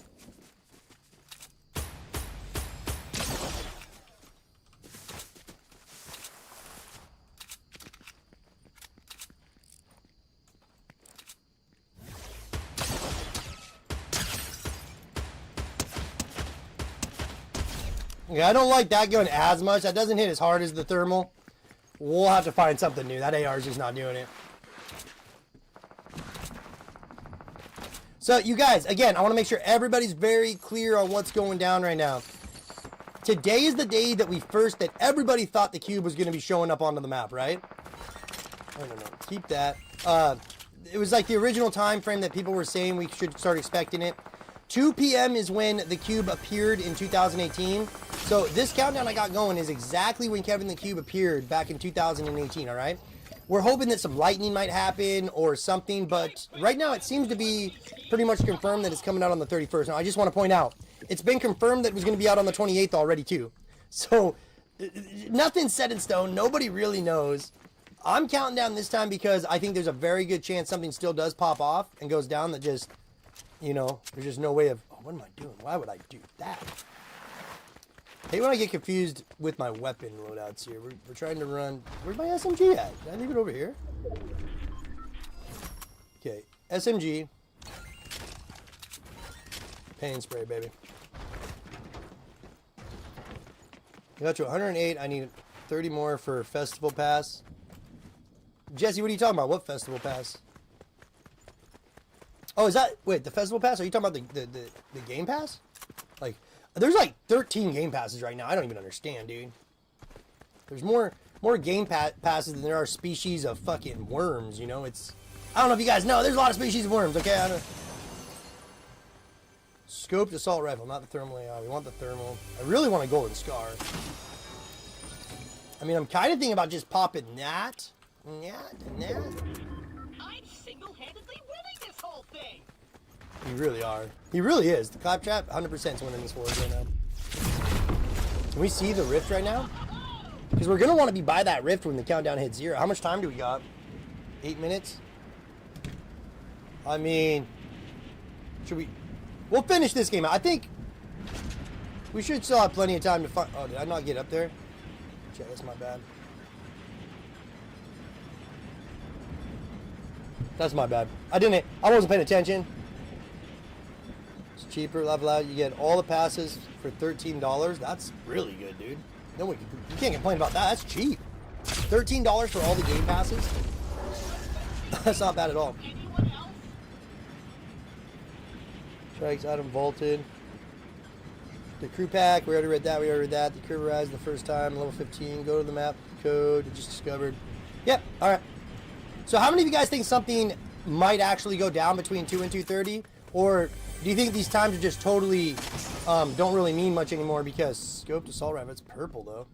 Yeah, I don't like that gun as much. That doesn't hit as hard as the thermal. We'll have to find something new. That AR is just not doing it. So, you guys, again, I want to make sure everybody's very clear on what's going down right now. Today is the day that that everybody thought the cube was going to be showing up onto the map, right? I don't know. Keep that. It was like the original time frame that people were saying we should start expecting it. 2 p.m. is when the cube appeared in 2018. So this countdown I got going is exactly when Kevin the Cube appeared back in 2018, all right? We're hoping that some lightning might happen or something, but right now it seems to be pretty much confirmed that it's coming out on the 31st. Now, I just want to point out, it's been confirmed that it was going to be out on the 28th already, too. So, nothing's set in stone. Nobody really knows. I'm counting down this time because I think there's a very good chance something still does pop off and goes down that just, you know, there's just no way of, oh, what am I doing? Why would I do that? Hey, when I get confused with my weapon loadouts here, we're trying to run. Where's my SMG at? Did I leave it over here? Okay, SMG. Paint spray, baby. I got to 108. I need 30 more for Festival Pass. Jesse, what are you talking about? What Festival Pass? Oh, is that... Wait, the Festival Pass? Are you talking about the Game Pass? Like... There's like 13 game passes right now. I don't even understand, dude. There's more game passes than there are species of fucking worms, you know? It's... I don't know if you guys know. There's a lot of species of worms, okay? I don't... Scoped assault rifle, not the thermal AR. We want the thermal. I really want a golden scar. I mean, I'm kind of thinking about just popping that. And that, and that. I'm single-handedly winning this whole thing. You really are. He really is. The Claptrap, 100% is winning this war right now. Can we see the rift right now? Because we're going to want to be by that rift when the countdown hits 0. How much time do we got? 8 minutes? I mean, should we... We'll finish this game out. I think we should still have plenty of time to find... Oh, did I not get up there? Shit, that's my bad. That's my bad. I wasn't paying attention. Cheaper, level out. You get all the passes for $13. That's really good, dude. No, you can't complain about that. That's cheap. $13 for all the game passes. That's not bad at all. Strikes, item vaulted. The crew pack. We already read that. The crew rise the first time. Level 15. Go to the map. Code. Just discovered. Yep. All right. So, how many of you guys think something might actually go down between 2 and 2:30, or do you think these times are just totally don't really mean much anymore because scoped assault rifle, it's purple though.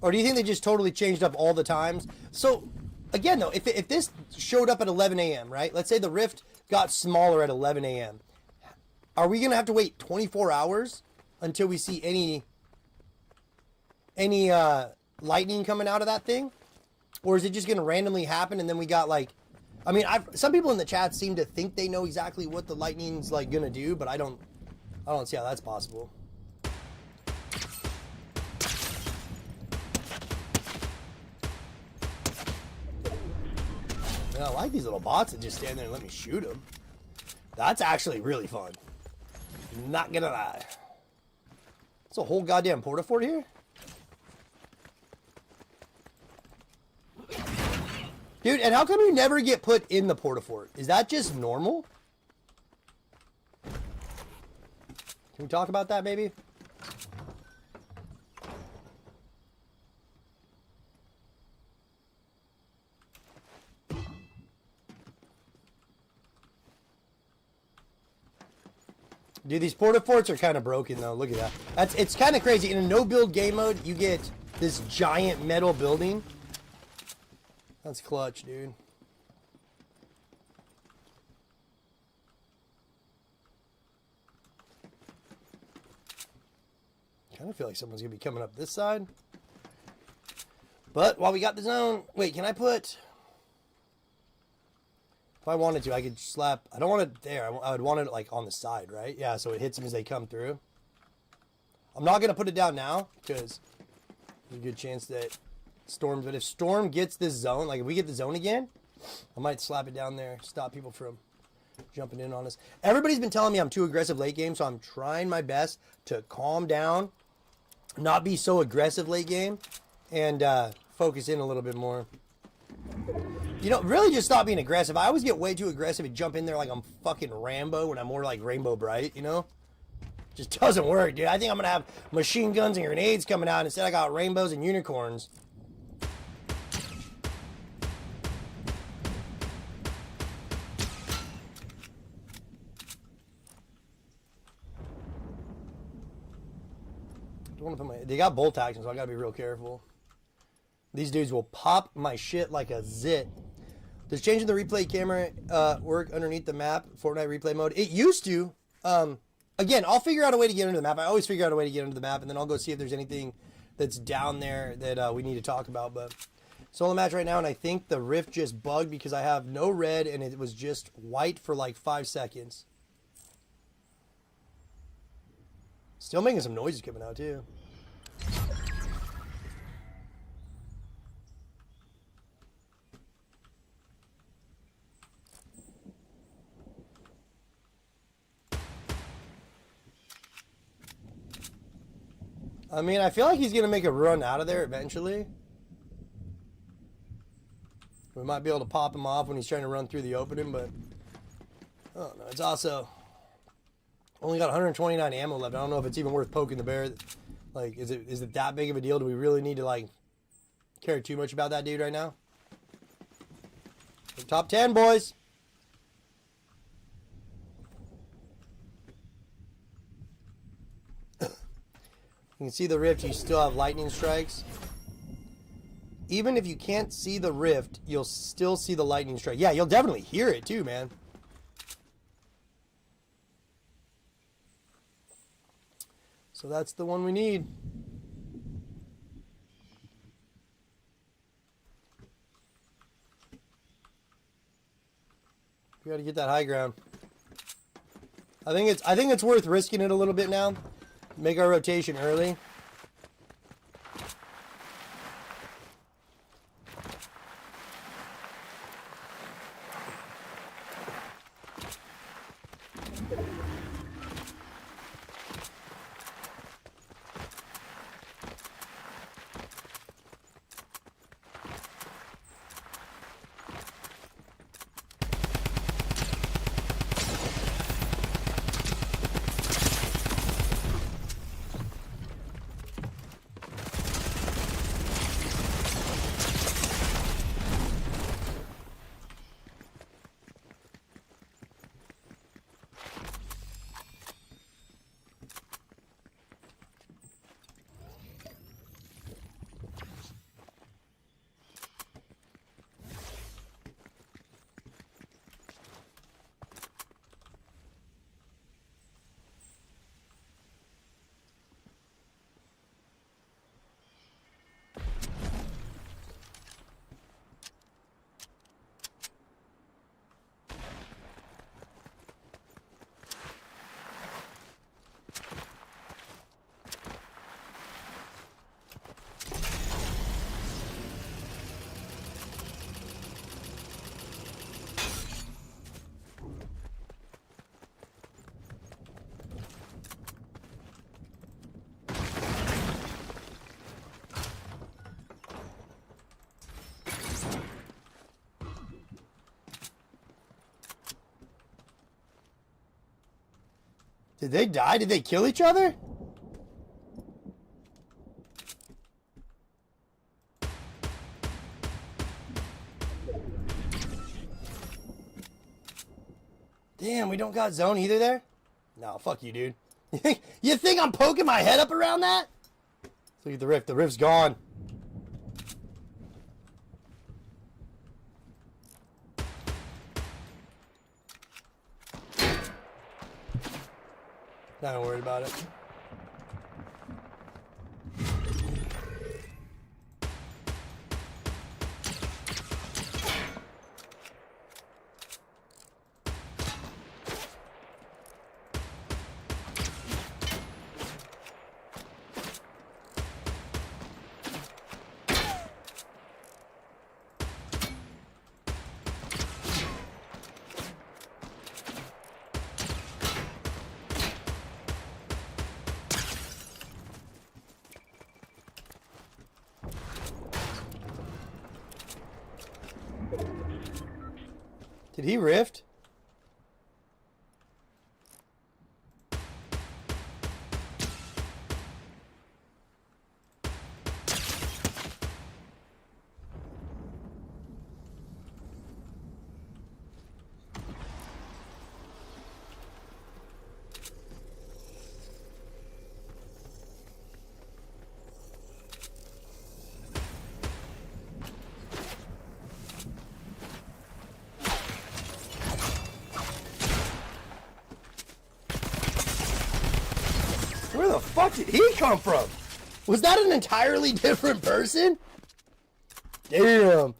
Or do you think they just totally changed up all the times? So again though, if this showed up at 11 a.m., right? Let's say the rift got smaller at 11 a.m. Are we going to have to wait 24 hours until we see any lightning coming out of that thing? Or is it just going to randomly happen and then we got like... I mean, some people in the chat seem to think they know exactly what the lightning's like going to do, but I don't see how that's possible. Yeah, I like these little bots that just stand there and let me shoot them. That's actually really fun. Not gonna lie. It's a whole goddamn porta fort here? Dude, and how come you never get put in the porta fort? Is that just normal? Can we talk about that, maybe? Dude, these porta forts are kind of broken, though. Look at that. It's kind of crazy. In a no-build game mode, you get this giant metal building. That's clutch, dude. Kind of feel like someone's going to be coming up this side. But while we got the zone... Wait, can I put... If I wanted to, I could slap... I don't want it there. I would want it, like, on the side, right? Yeah, so it hits them as they come through. I'm not going to put it down now, because there's a good chance that Storm... But if Storm gets this zone, like, if we get the zone again, I might slap it down there, stop people from jumping in on us. Everybody's been telling me I'm too aggressive late game, so I'm trying my best to calm down, not be so aggressive late game, and focus in a little bit more. You know, really just stop being aggressive. I always get way too aggressive and jump in there like I'm fucking Rambo when I'm more like Rainbow Bright, you know? Just doesn't work, dude. I think I'm going to have machine guns and grenades coming out. Instead, I got rainbows and unicorns. They got bolt action, so I got to be real careful. These dudes will pop my shit like a zit. Does changing the replay camera work underneath the map, Fortnite replay mode? It used to. Again, I'll figure out a way to get into the map. I always figure out a way to get into the map, and then I'll go see if there's anything that's down there that we need to talk about. But solo match right now, and I think the rift just bugged because I have no red, and it was just white for like 5 seconds. Still making some noises coming out, too. I mean, I feel like he's going to make a run out of there eventually. We might be able to pop him off when he's trying to run through the opening, but I don't know. It's also only got 129 ammo left. I don't know if it's even worth poking the bear. Like, is it that big of a deal? Do we really need to, like, care too much about that dude right now? Top 10, boys. You can see the rift, you still have lightning strikes. Even if you can't see the rift, you'll still see the lightning strike. Yeah, you'll definitely hear it too, man. So that's the one we need. We got to get that high ground. I think it's worth risking it a little bit now. Make our rotation early. Did they die? Did they kill each other? Damn, we don't got zone either there? No, fuck you, dude. You think I'm poking my head up around that? Look at the rift. The rift's gone. Not worried about it. Did he rift? Where the fuck did he come from? Was that an entirely different person? Damn.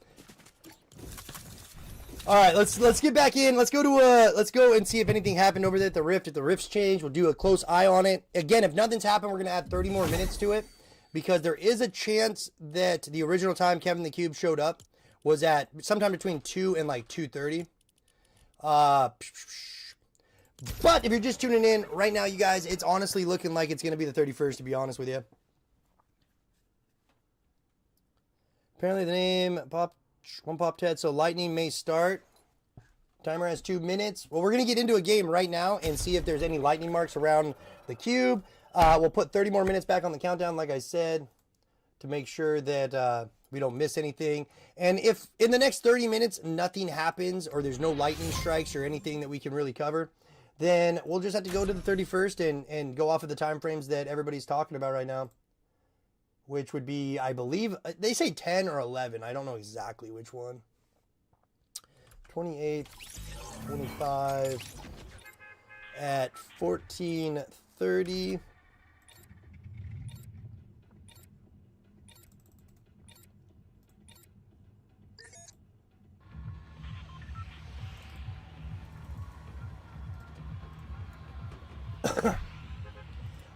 All right, let's get back in. Let's go and see if anything happened over there at the rift. If the rift's changed, we'll do a close eye on it. Again, if nothing's happened, we're gonna add 30 more minutes to it because there is a chance that the original time Kevin the Cube showed up was at sometime between 2 and like 2:30. But if you're just tuning in right now, you guys, it's honestly looking like it's going to be the 31st, to be honest with you. Apparently the name, one pop Ted, so lightning may start. Timer has 2 minutes. Well, we're going to get into a game right now and see if there's any lightning marks around the cube. We'll put 30 more minutes back on the countdown, like I said, to make sure that we don't miss anything. And if in the next 30 minutes nothing happens or there's no lightning strikes or anything that we can really cover, then we'll just have to go to the 31st and go off of the time frames that everybody's talking about right now, which would be, I believe, they say 10 or 11. I don't know exactly which one. 28, 25 at 14:30.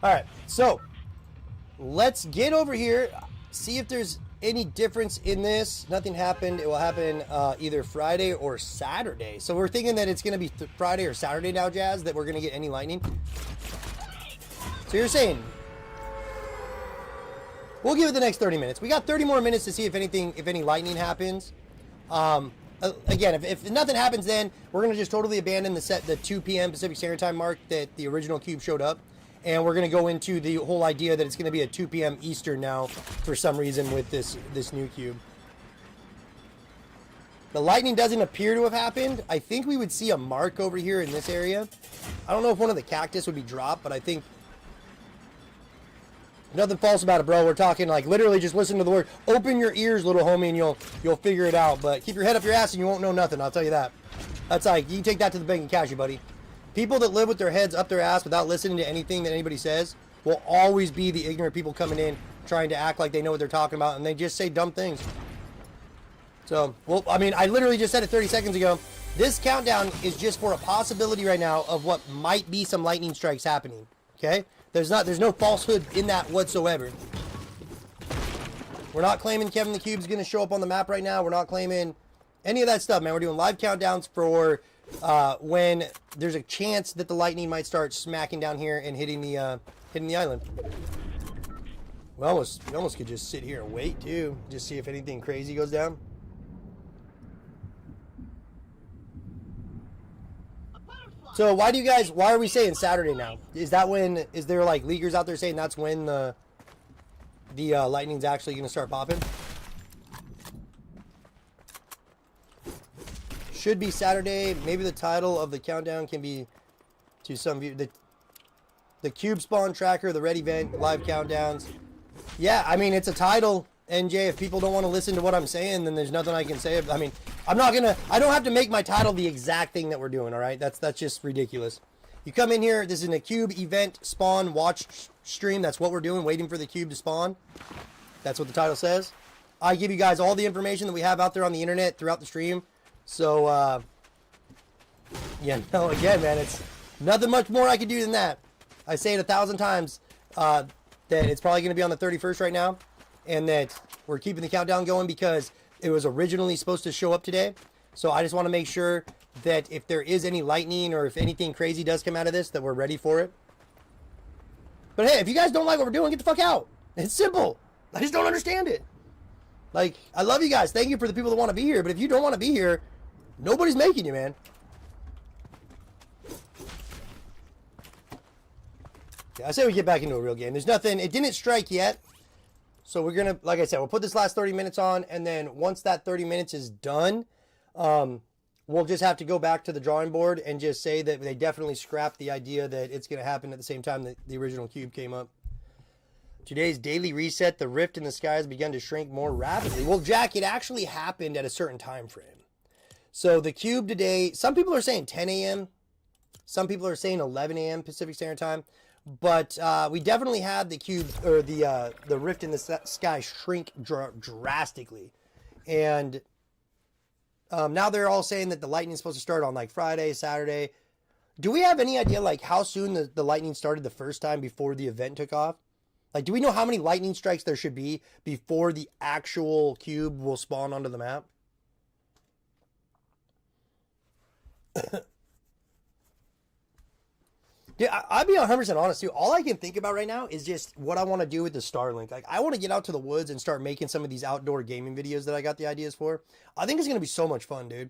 All right, so let's get over here, see if there's any difference in this. Nothing happened. It will happen either Friday or Saturday. So we're thinking that it's going to be Friday or Saturday now, Jazz, that we're going to get any lightning. So you're saying we'll give it the next 30 minutes. We got 30 more minutes to see if any lightning happens. Again, if nothing happens, then we're going to just totally abandon the 2 p.m. Pacific Standard Time mark that the original cube showed up. And we're going to go into the whole idea that it's going to be at 2 p.m. Eastern now for some reason with this new cube. The lightning doesn't appear to have happened. I think we would see a mark over here in this area. I don't know if one of the cactus would be dropped, but I think nothing false about it, bro. We're talking like literally just listen to the word. Open your ears, little homie, and you'll figure it out. But keep your head up your ass and you won't know nothing. I'll tell you that. That's like, you can take that to the bank and cash it, buddy. People that live with their heads up their ass without listening to anything that anybody says will always be the ignorant people coming in trying to act like they know what they're talking about, and they just say dumb things. So, well, I mean, I literally just said it 30 seconds ago. This countdown is just for a possibility right now of what might be some lightning strikes happening, okay? There's no falsehood in that whatsoever. We're not claiming Kevin the Cube's going to show up on the map right now. We're not claiming any of that stuff, man. We're doing live countdowns for when there's a chance that the lightning might start smacking down here and hitting the island. We almost could just sit here and wait too, just see if anything crazy goes down. So why are we saying Saturday now? Is there like leakers out there saying that's when the lightning's actually going to start popping? Should be Saturday. Maybe the title of the countdown can be to some view the cube spawn tracker, the red event, live countdowns. Yeah, I mean, it's a title, NJ. If people don't want to listen to what I'm saying, then there's nothing I can say. I mean, I don't have to make my title the exact thing that we're doing, all right? That's just ridiculous. You come in here, this is a cube event spawn watch stream. That's what we're doing, waiting for the cube to spawn. That's what the title says. I give you guys all the information that we have out there on the internet throughout the stream. So, yeah, no, again, man, it's nothing much more I could do than that. I say it 1,000 times that it's probably going to be on the 31st right now, and that we're keeping the countdown going because it was originally supposed to show up today. So I just want to make sure that if there is any lightning or if anything crazy does come out of this, that we're ready for it. But hey, if you guys don't like what we're doing, get the fuck out. It's simple. I just don't understand it. Like, I love you guys. Thank you for the people that want to be here. But if you don't want to be here, nobody's making you, man. Yeah, I say we get back into a real game. There's nothing. It didn't strike yet. So we're going to, like I said, we'll put this last 30 minutes on. And then once that 30 minutes is done, we'll just have to go back to the drawing board and just say that they definitely scrapped the idea that it's going to happen at the same time that the original cube came up. Today's daily reset, the rift in the sky has begun to shrink more rapidly. Well, Jack, it actually happened at a certain time frame. So the cube today, some people are saying 10 a.m. Some people are saying 11 a.m. Pacific Standard Time. But we definitely had the cube, or the rift in the sky shrink drastically. And now they're all saying that the lightning's supposed to start on like Friday, Saturday. Do we have any idea like how soon the lightning started the first time before the event took off? Like, do we know how many lightning strikes there should be before the actual cube will spawn onto the map? Yeah, I'll be 100% honest too. All I can think about right now is just what I want to do with the Starlink. Like, I want to get out to the woods and start making some of these outdoor gaming videos that I got the ideas for. I think it's going to be so much fun, dude.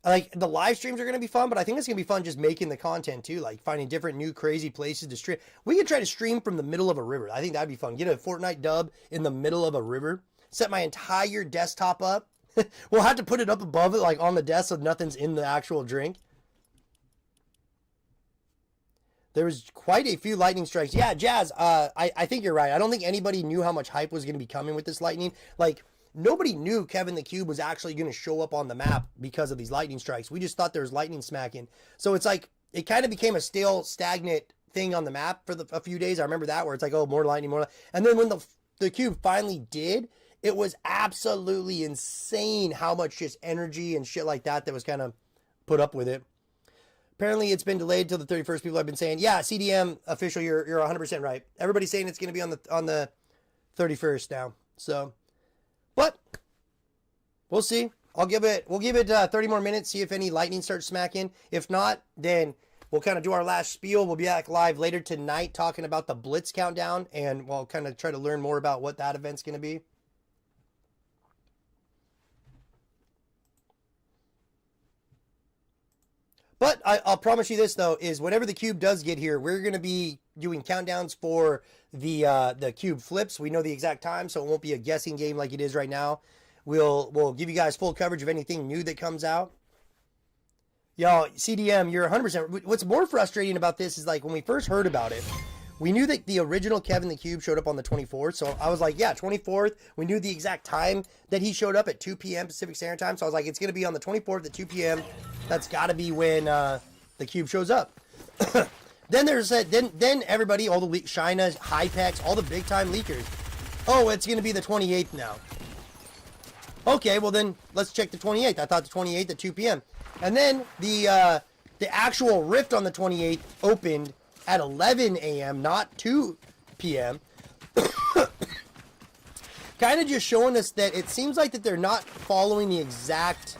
Like, the live streams are going to be fun, but I think it's going to be fun just making the content too. Like, finding different new crazy places to stream. We could try to stream from the middle of a river. I think that'd be fun. Get a Fortnite dub in the middle of a river. Set my entire desktop up. We'll have to put it up above it, like on the desk, so nothing's in the actual drink. There was quite a few lightning strikes. Yeah, Jazz, I think you're right. I don't think anybody knew how much hype was going to be coming with this lightning. Like, nobody knew Kevin the Cube was actually going to show up on the map because of these lightning strikes. We just thought there was lightning smacking. So it's like, it kind of became a stale, stagnant thing on the map for a few days. I remember that, where it's like, oh, more lightning, more lightning. And then when the cube finally did, it was absolutely insane how much just energy and shit like that was kind of put up with it. Apparently, it's been delayed till the 31st. People have been saying, yeah, CDM official, you're 100% right. Everybody's saying it's going to be on the 31st now. So, but we'll see. We'll give it 30 more minutes, see if any lightning starts smacking. If not, then we'll kind of do our last spiel. We'll be back live later tonight talking about the Blitz countdown, and we'll kind of try to learn more about what that event's going to be. But I'll promise you this, though, is whenever the cube does get here, we're going to be doing countdowns for the cube flips. We know the exact time, so it won't be a guessing game like it is right now. We'll give you guys full coverage of anything new that comes out. Y'all, CDM, you're 100%. What's more frustrating about this is, like, when we first heard about it, we knew that the original Kevin the Cube showed up on the 24th. So I was like, yeah, 24th. We knew the exact time that he showed up at 2 p.m. Pacific Standard Time. So I was like, it's going to be on the 24th at 2 p.m. That's got to be when the cube shows up. Then then everybody, all the China, Hypex, all the big time leakers. Oh, it's going to be the 28th now. Okay, well then let's check the 28th. I thought the 28th at 2 p.m. And then the actual rift on the 28th opened at 11 a.m., not 2 p.m. Kind of just showing us that it seems like that they're not following the exact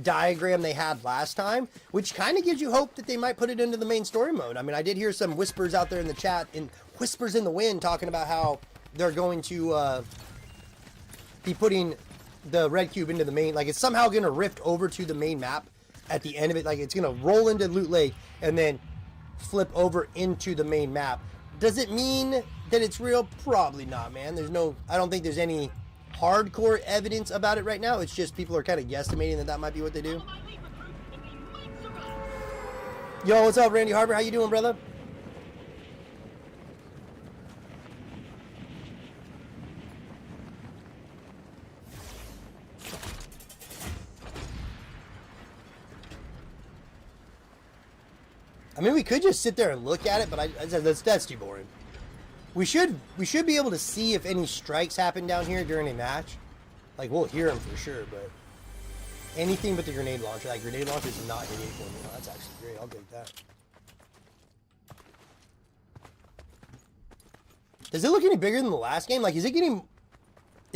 diagram they had last time, which kind of gives you hope that they might put it into the main story mode. I mean, I did hear some whispers out there in the chat, and whispers in the wind, talking about how they're going to be putting the red cube into the main, like it's somehow going to rift over to the main map at the end of it, like it's going to roll into Loot Lake and then flip over into the main map. Does it mean that it's real? Probably not, man. I don't think there's any hardcore evidence about it right now. It's just people are kind of guesstimating that might be what they do. Yo, what's up, Randy Harbor? How you doing, brother? I mean, we could just sit there and look at it, but that's too boring. We should be able to see if any strikes happen down here during a match. Like, we'll hear them for sure, but anything but the grenade launcher. Like, grenade launcher is not hitting for me. Oh, that's actually great. I'll take that. Does it look any bigger than the last game? Like, is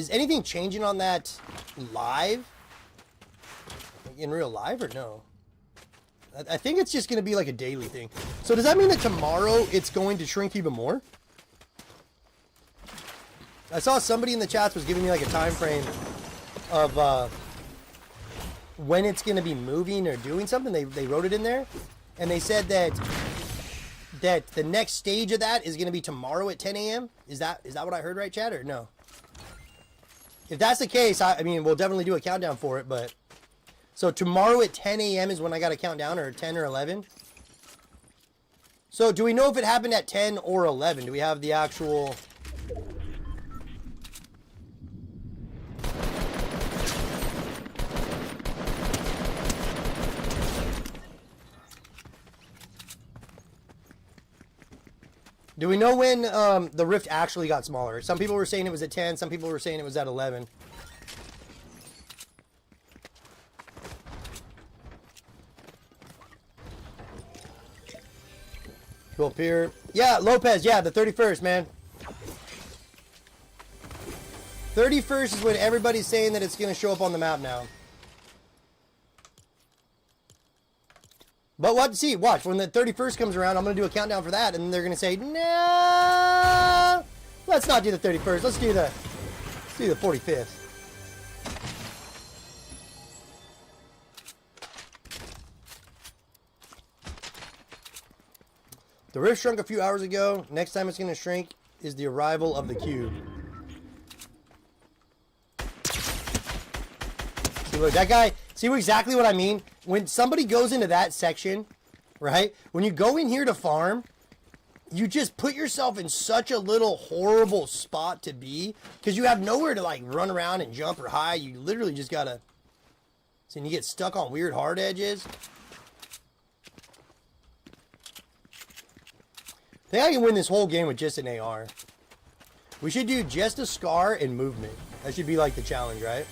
anything changing on that live? Like, in real life or no? I think it's just going to be like a daily thing. So does that mean that tomorrow it's going to shrink even more? I saw somebody in the chats was giving me like a time frame of when it's going to be moving or doing something. They wrote it in there, and they said that the next stage of that is going to be tomorrow at 10 a.m. Is that what I heard right, Chad, or no? If that's the case, I mean, we'll definitely do a countdown for it, but... So tomorrow at 10 a.m. is when I got to count down, or 10 or 11? So do we know if it happened at 10 or 11? Do we have the actual... Do we know when the rift actually got smaller? Some people were saying it was at 10. Some people were saying it was at 11. Go up here. Yeah, Lopez. Yeah, the 31st, man. 31st is when everybody's saying that it's going to show up on the map now. But what? See, watch. When the 31st comes around, I'm going to do a countdown for that, and they're going to say, no, let's not do the 31st. Let's do the 45th. The rift shrunk a few hours ago. Next time it's going to shrink is the arrival of the cube. See, look, that guy, see exactly what I mean? When somebody goes into that section, right? When you go in here to farm, you just put yourself in such a little horrible spot to be, because you have nowhere to like run around and jump or hide. You literally just gotta, see, and you get stuck on weird hard edges. I think I can win this whole game with just an AR. We should do just a scar and movement. That should be like the challenge, right?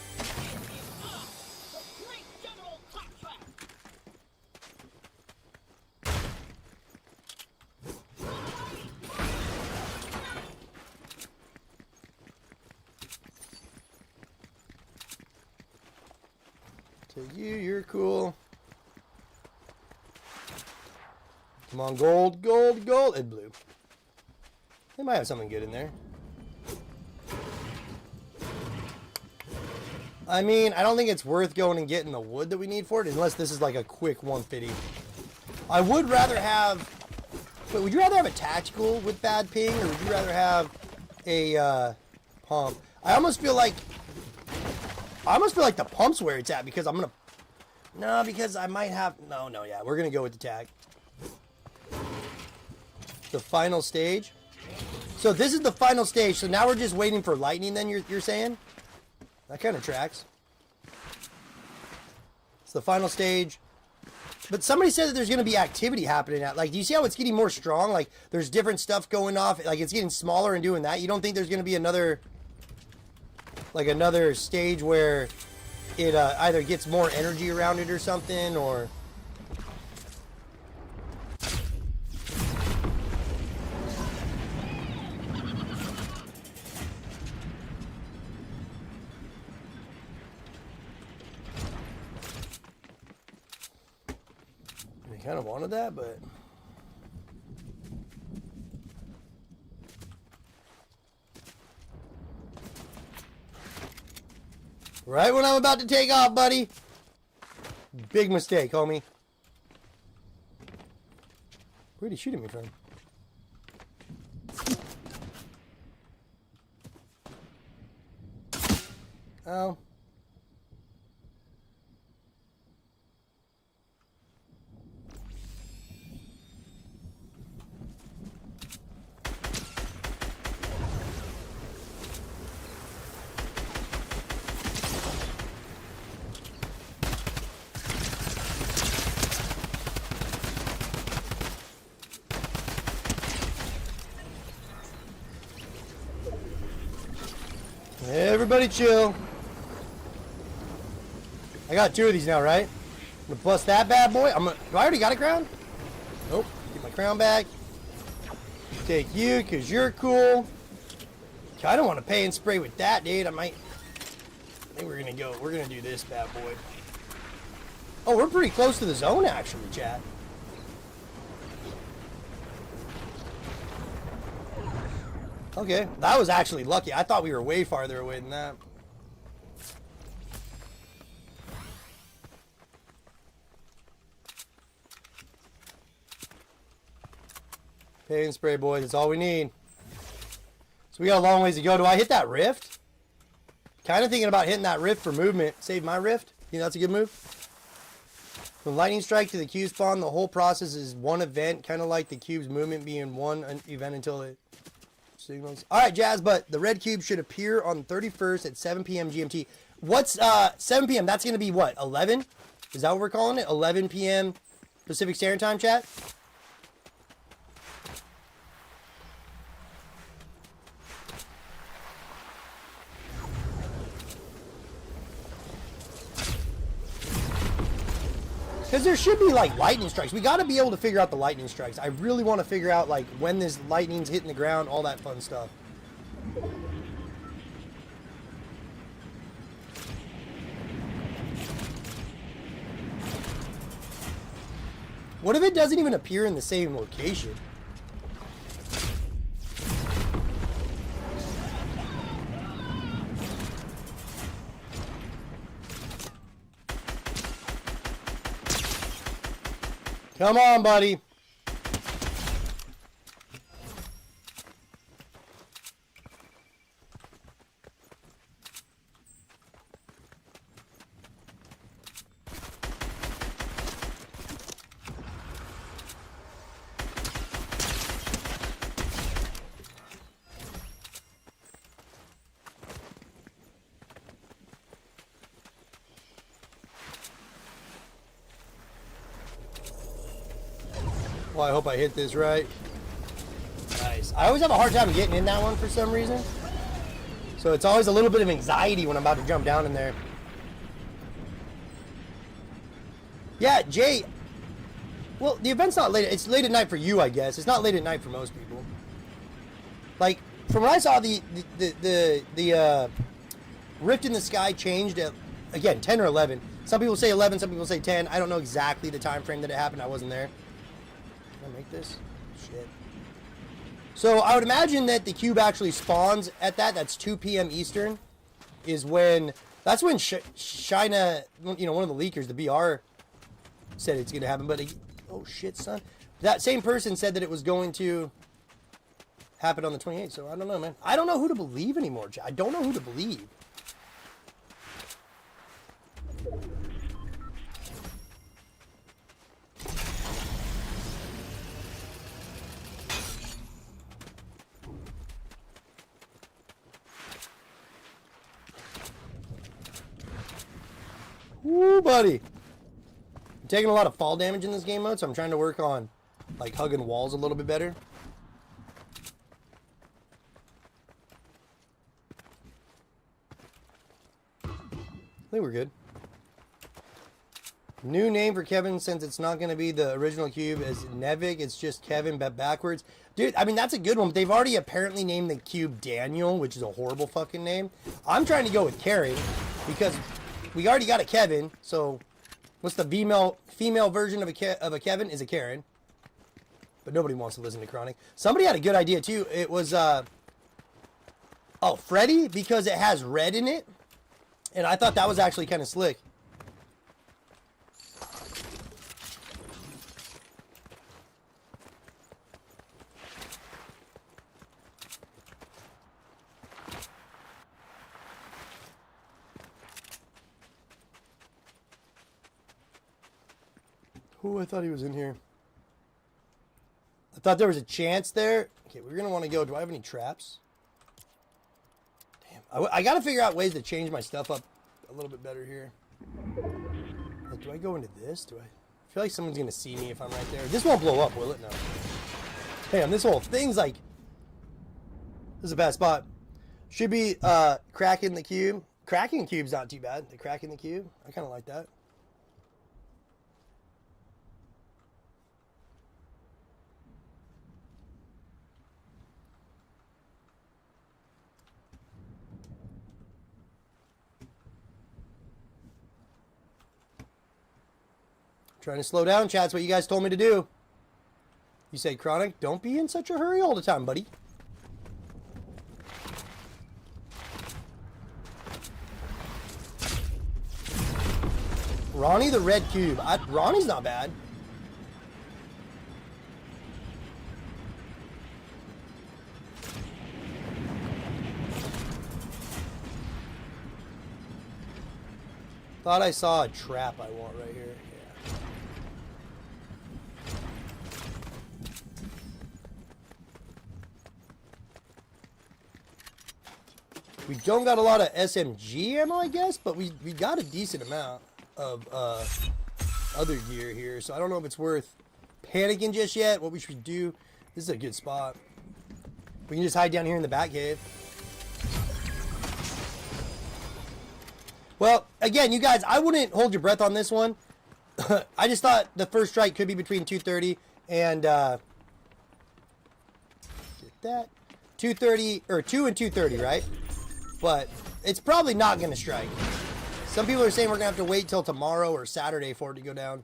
To you, you're cool. Come on, gold, gold, gold, and blue. They might have something good in there. I mean, I don't think it's worth going and getting the wood that we need for it, unless this is like a quick 150. I would rather have... Wait, would you rather have a tactical with bad ping, or would you rather have a pump? I almost feel like the pump's where it's at, because I'm gonna... No, because I might have... No, yeah, we're gonna go with the tac. The final stage. So this is the final stage. So now we're just waiting for lightning then, you're saying? That kind of tracks. It's the final stage. But somebody said that there's going to be activity happening at, like, do you see how it's getting more strong? Like, there's different stuff going off. Like, it's getting smaller and doing that. You don't think there's going to be another, like, another stage where it either gets more energy around it or something, or... Kind of wanted that, but right when I'm about to take off, buddy. Big mistake, homie. Where'd he shoot at me from? Oh. Everybody chill. I got 2 of these now, right? I'm gonna bust that bad boy. Do I already got a crown? Nope. Get my crown back. Take you, because you're cool. I don't want to pay and spray with that, dude. I think we're gonna do this bad boy. Oh, we're pretty close to the zone, actually, chat. Okay, that was actually lucky. I thought we were way farther away than that. Paint spray, boys. That's all we need. So we got a long ways to go. Do I hit that rift? Kind of thinking about hitting that rift for movement. Save my rift. You think that's a good move? From lightning strike to the cube spawn, the whole process is one event, kind of like the cube's movement being one event until it signals. All right, Jazz, but the red cube should appear on the 31st at 7 p.m. GMT. What's 7 p.m.? That's going to be what, 11? Is that what we're calling it? 11 p.m. Pacific Standard Time, chat? Because there should be, like, lightning strikes. We got to be able to figure out the lightning strikes. I really want to figure out, like, when this lightning's hitting the ground, all that fun stuff. What if it doesn't even appear in the same location? Come on, buddy. Well, I hope I hit this right. Nice. I always have a hard time getting in that one for some reason. So it's always a little bit of anxiety when I'm about to jump down in there. Yeah, Jay. Well, the event's not late. It's late at night for you, I guess. It's not late at night for most people. Like, from what I saw, the rift in the sky changed at, again, 10 or 11. Some people say 11, some people say 10. I don't know exactly the time frame that it happened. I wasn't there. Can I make this? Shit. So I would imagine that the cube actually spawns at that. That's 2 p.m. Eastern. Is when that's when China, you know, one of the leakers, the BR, said it's going to happen. But oh shit, son, that same person said that it was going to happen on the 28th. So I don't know, man. I don't know who to believe anymore. I don't know who to believe. Woo, buddy. I'm taking a lot of fall damage in this game mode, so I'm trying to work on, like, hugging walls a little bit better. I think we're good. New name for Kevin, since it's not going to be the original cube as Nevik. It's just Kevin, but backwards. Dude, I mean, that's a good one. But they've already apparently named the cube Daniel, which is a horrible fucking name. I'm trying to go with Karen, because we already got a Kevin. So, what's the female version of a Kevin? Is a Karen. But nobody wants to listen to Chronic. Somebody had a good idea, too. It was, oh, Freddy, because it has red in it. And I thought that was actually kind of slick. Oh, I thought he was in here. I thought there was a chance there. Okay, we're going to want to go. Do I have any traps? Damn. I got to figure out ways to change my stuff up a little bit better here. Like, do I go into this? I feel like someone's going to see me if I'm right there. This won't blow up, will it? No. Damn, this whole thing's like... This is a bad spot. Should be cracking the cube. Cracking the cube's not too bad. The cracking the cube. I kind of like that. Trying to slow down, chat. That's what you guys told me to do. You say, Chronic, don't be in such a hurry all the time, buddy. Ronnie the red cube. Ronnie's not bad. Thought I saw a trap I want right here. Yeah. We don't got a lot of SMG ammo, I guess, but we got a decent amount of other gear here. So I don't know if it's worth panicking just yet. What we should do, this is a good spot. We can just hide down here in the back cave. Well, again, you guys, I wouldn't hold your breath on this one. I just thought the first strike could be between 230 and get that 230 or 2 and 230, right? But it's probably not going to strike. Some people are saying we're going to have to wait till tomorrow or Saturday for it to go down.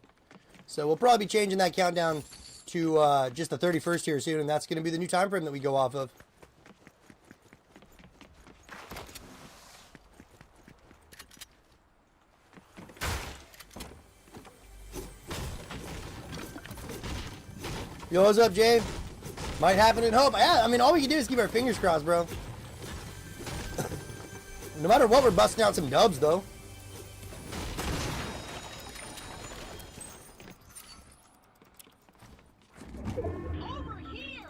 So we'll probably be changing that countdown to just the 31st here soon, and that's going to be the new time frame that we go off of. Yo, what's up, Jay? Might happen in hope. Yeah, I mean, all we can do is keep our fingers crossed, bro. No matter what, we're busting out some dubs, though. Over here.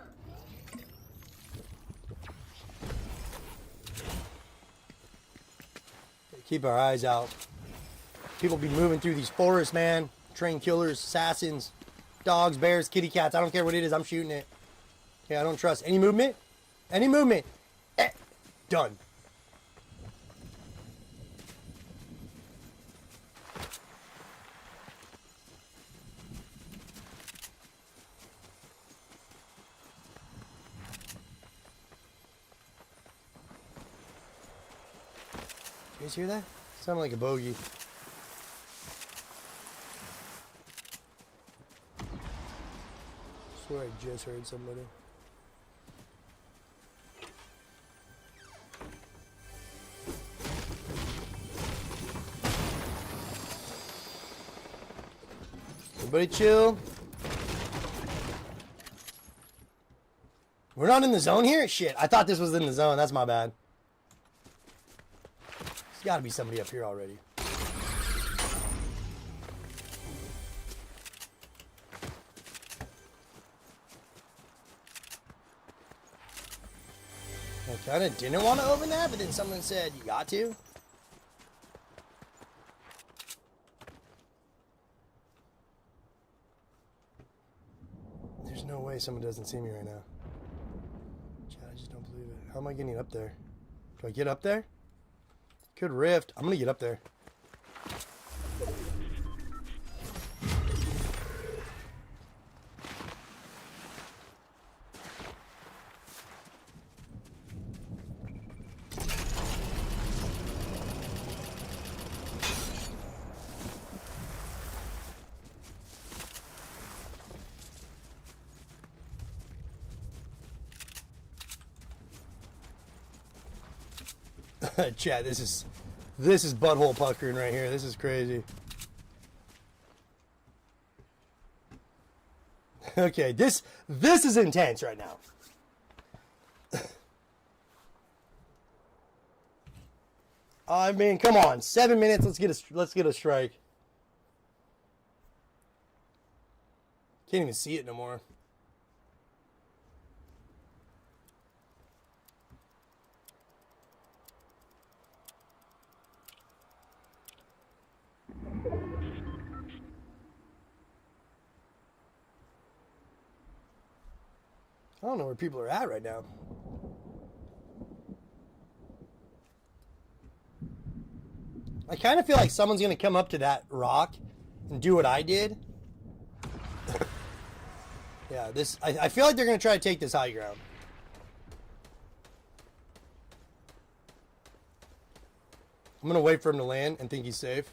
Keep our eyes out. People be moving through these forests, man. Train killers, assassins, dogs, bears, kitty cats. I don't care what it is. I'm shooting it. Okay, I don't trust any movement. Any movement. Done. You guys hear that? Sounded like a bogey. I swear I just heard somebody. Everybody chill. We're not in the zone here? Shit, I thought this was in the zone. That's my bad. There's got to be somebody up here already. I kind of didn't want to open that, but then someone said, you got to. There's no way someone doesn't see me right now. Chad, I just don't believe it. How am I getting up there? Do I get up there? Could rift. I'm going to get up there. Chat, this is butthole puckering right here. This is crazy. Okay, this is intense right now. I mean, come on, 7 minutes. Let's get a strike. Can't even see it no more. I don't know where people are at right now. I kind of feel like someone's going to come up to that rock and do what I did. Yeah, I feel like they're going to try to take this high ground. I'm going to wait for him to land and think he's safe.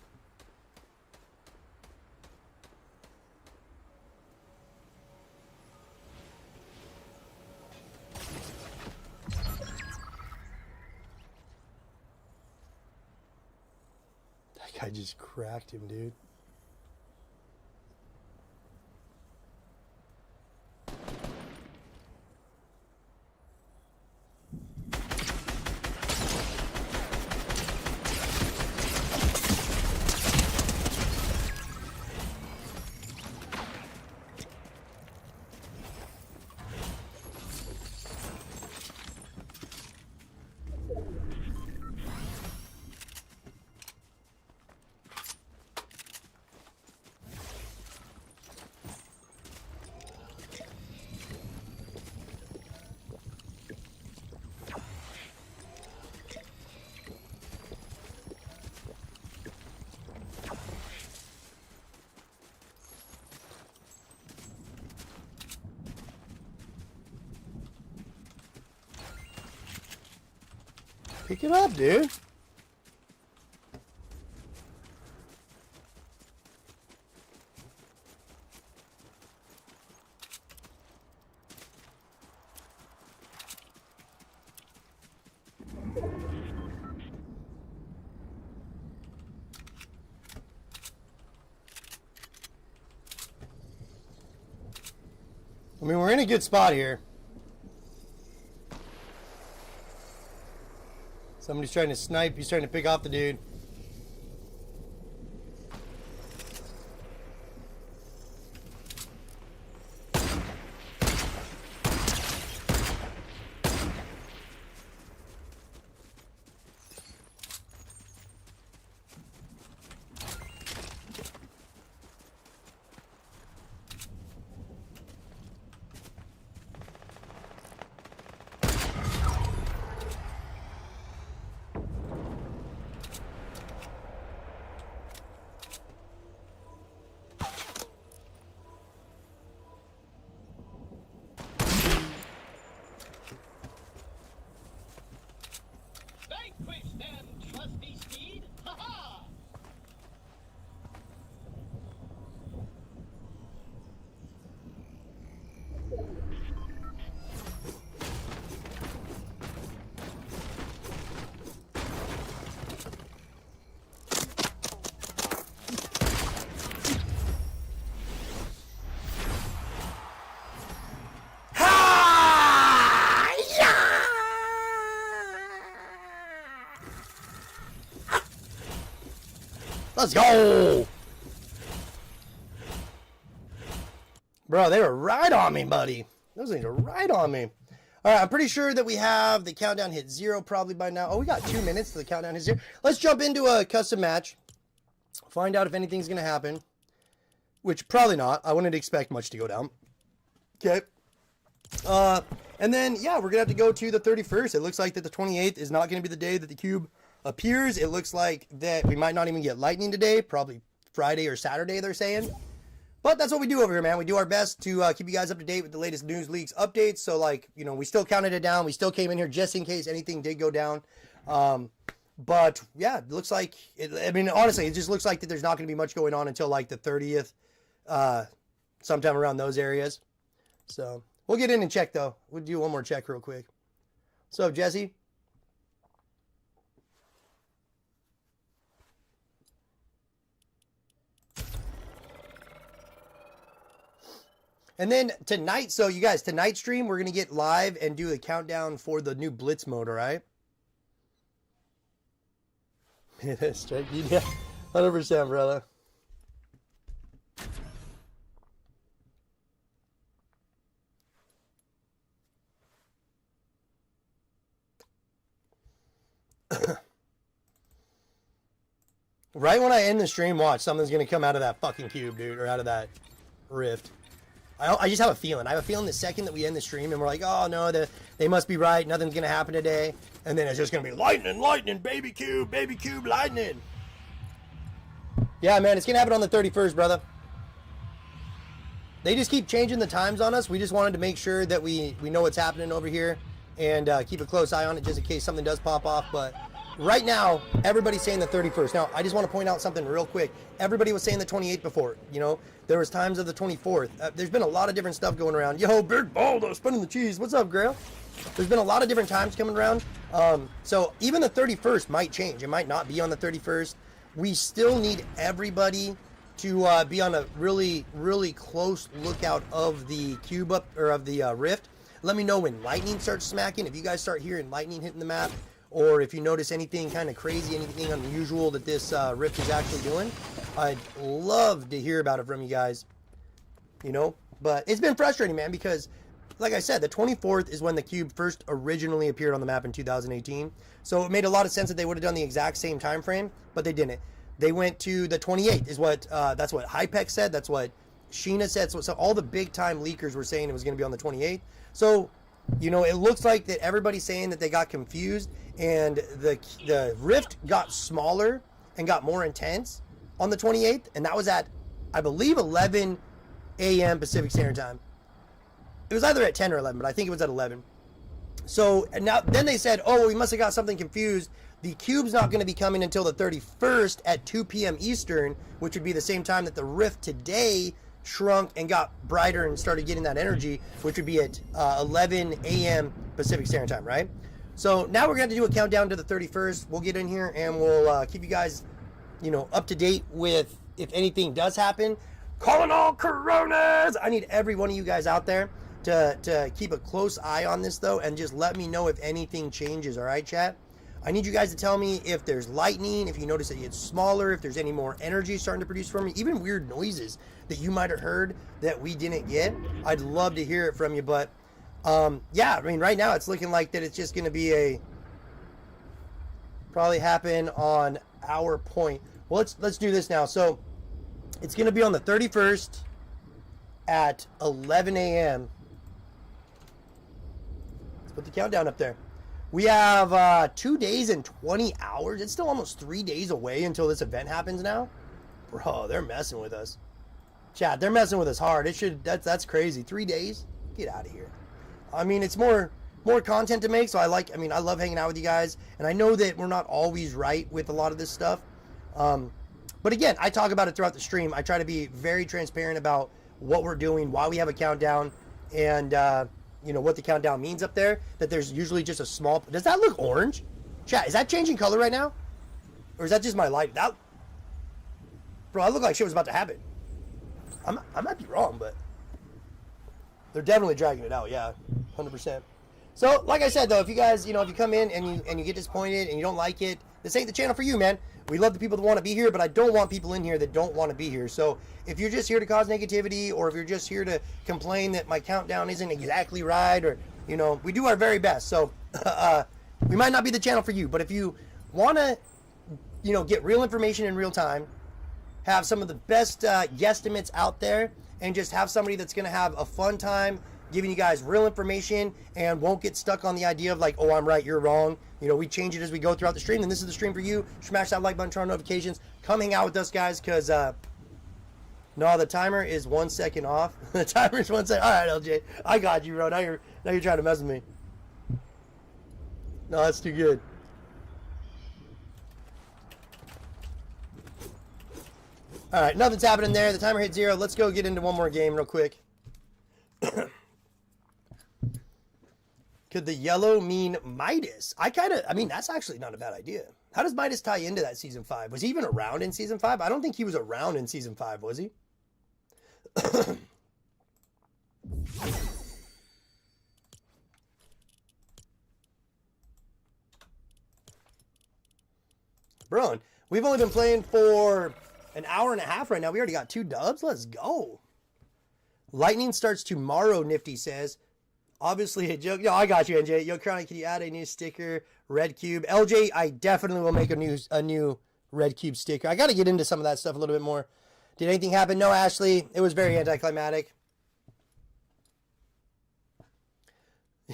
I just cracked him, dude. Pick it up, dude. I mean, we're in a good spot here. Somebody's trying to snipe. He's trying to pick off the dude. Vanquish them, trusty steed! Ha-ha! Let's go! Bro, they were right on me, buddy. Those things are right on me. All right, I'm pretty sure that we have the countdown hit 0 probably by now. Oh, we got 2 minutes to the countdown hit 0. Let's jump into a custom match. Find out if anything's going to happen. Which, probably not. I wouldn't expect much to go down. Okay. And then, yeah, we're going to have to go to the 31st. It looks like that the 28th is not going to be the day that the cube appears. It looks like that we might not even get lightning today. Probably Friday or Saturday, they're saying. But that's what we do over here, man. We do our best to keep you guys up to date with the latest news, leaks, updates. So, like, you know, we still counted it down. We still came in here just in case anything did go down. But, yeah, it looks like, I mean, honestly, it just looks like that there's not going to be much going on until, like, the 30th, sometime around those areas. So, we'll get in and check, though. We'll do one more check real quick. What's up, Jesse? And then tonight, so you guys, tonight's stream, we're going to get live and do a countdown for the new Blitz mode, all right? Strike, yeah, 100%, brother. Right when I end the stream, watch, something's going to come out of that fucking cube, dude, or out of that rift. I just have a feeling. I have a feeling the second that we end the stream and we're like, oh, no, they must be right. Nothing's going to happen today. And then it's just going to be lightning, lightning, baby cube, lightning. Yeah, man, it's going to happen on the 31st, brother. They just keep changing the times on us. We just wanted to make sure that we know what's happening over here and keep a close eye on it just in case something does pop off. But right now, everybody's saying the 31st. Now, I just want to point out something real quick. Everybody was saying the 28th before, you know. There was times of the 24th. There's been a lot of different stuff going around. Yo, Big Baldo, spinning the cheese. What's up, Grail? There's been a lot of different times coming around. So even the 31st might change. It might not be on the 31st. We still need everybody to be on a really, really close lookout of the cube up, or of the rift. Let me know when lightning starts smacking. If you guys start hearing lightning hitting the map, or if you notice anything kind of crazy, anything unusual that this rift is actually doing, I'd love to hear about it from you guys, you know. But it's been frustrating, man, because, like I said, the 24th is when the cube first originally appeared on the map in 2018. So it made a lot of sense that they would have done the exact same time frame, but they didn't. They went to the 28th, is what, that's what Hypex said, that's what Sheena said, so all the big-time leakers were saying it was going to be on the 28th. So, you know, it looks like that everybody's saying that they got confused, and the rift got smaller and got more intense on the 28th, and that was at, I believe, 11 a.m. Pacific Standard Time. It was either at 10 or 11, but I think it was at 11. So now, then they said, oh, we must have got something confused. The cube's not going to be coming until the 31st at 2 p.m. Eastern, which would be the same time that the Rift today shrunk and got brighter and started getting that energy, which would be at 11 a.m. Pacific Standard Time, right? So now we're going to do a countdown to the 31st. We'll get in here and we'll keep you guys, you know, up to date with if anything does happen. Calling all Coronas! I need every one of you guys out there to keep a close eye on this, though, and just let me know if anything changes, all right, chat? I need you guys to tell me if there's lightning, if you notice that it gets smaller, if there's any more energy starting to produce from me, even weird noises that you might have heard that we didn't get. I'd love to hear it from you, but yeah, I mean, right now it's looking like that it's just going to be probably happen on our point. Well, let's do this now. So it's going to be on the 31st at 11 a.m. Let's put the countdown up there. We have 2 days and 20 hours. It's still almost 3 days away until this event happens now. Bro, they're messing with us. Chat, they're messing with us hard. That's crazy. 3 days? Get out of here. I mean, it's more content to make, so I love hanging out with you guys. And I know that we're not always right with a lot of this stuff. But again, I talk about it throughout the stream. I try to be very transparent about what we're doing, why we have a countdown, and you know what the countdown means up there. That there's usually just a small. Does that look orange? Chat, is that changing color right now, or is that just my light? Bro, I look like shit was about to happen. I might be wrong, but they're definitely dragging it out. Yeah, 100%. So, like I said, though, if you guys, if you come in and you get disappointed and you don't like it, this ain't the channel for you, man. We love the people that want to be here, but I don't want people in here that don't want to be here. So if you're just here to cause negativity, or if you're just here to complain that my countdown isn't exactly right, or, we do our very best. So we might not be the channel for you, but if you want to, get real information in real time, have some of the best guesstimates out there, and just have somebody that's going to have a fun time giving you guys real information and won't get stuck on the idea of like, oh, I'm right, you're wrong. We change it as we go throughout the stream, and this is the stream for you. Smash that like button, turn on notifications. Come hang out with us, guys, because, no, the timer is 1 second off. The timer is 1 second. All right, LJ. I got you, bro. Now you're trying to mess with me. No, that's too good. All right, nothing's happening there. The timer hit 0. Let's go get into one more game real quick. Could the yellow mean Midas? That's actually not a bad idea. How does Midas tie into that Season 5? Was he even around in Season 5? I don't think he was around in Season 5, was he? Bro, we've only been playing for an hour and a half right now. We already got 2 dubs. Let's go. Lightning starts tomorrow, Nifty says. Obviously a joke. Yo, I got you, NJ. Yo, Chronic, can you add a new sticker? Red Cube. LJ, I definitely will make a new Red Cube sticker. I got to get into some of that stuff a little bit more. Did anything happen? No, Ashley. It was very anticlimactic.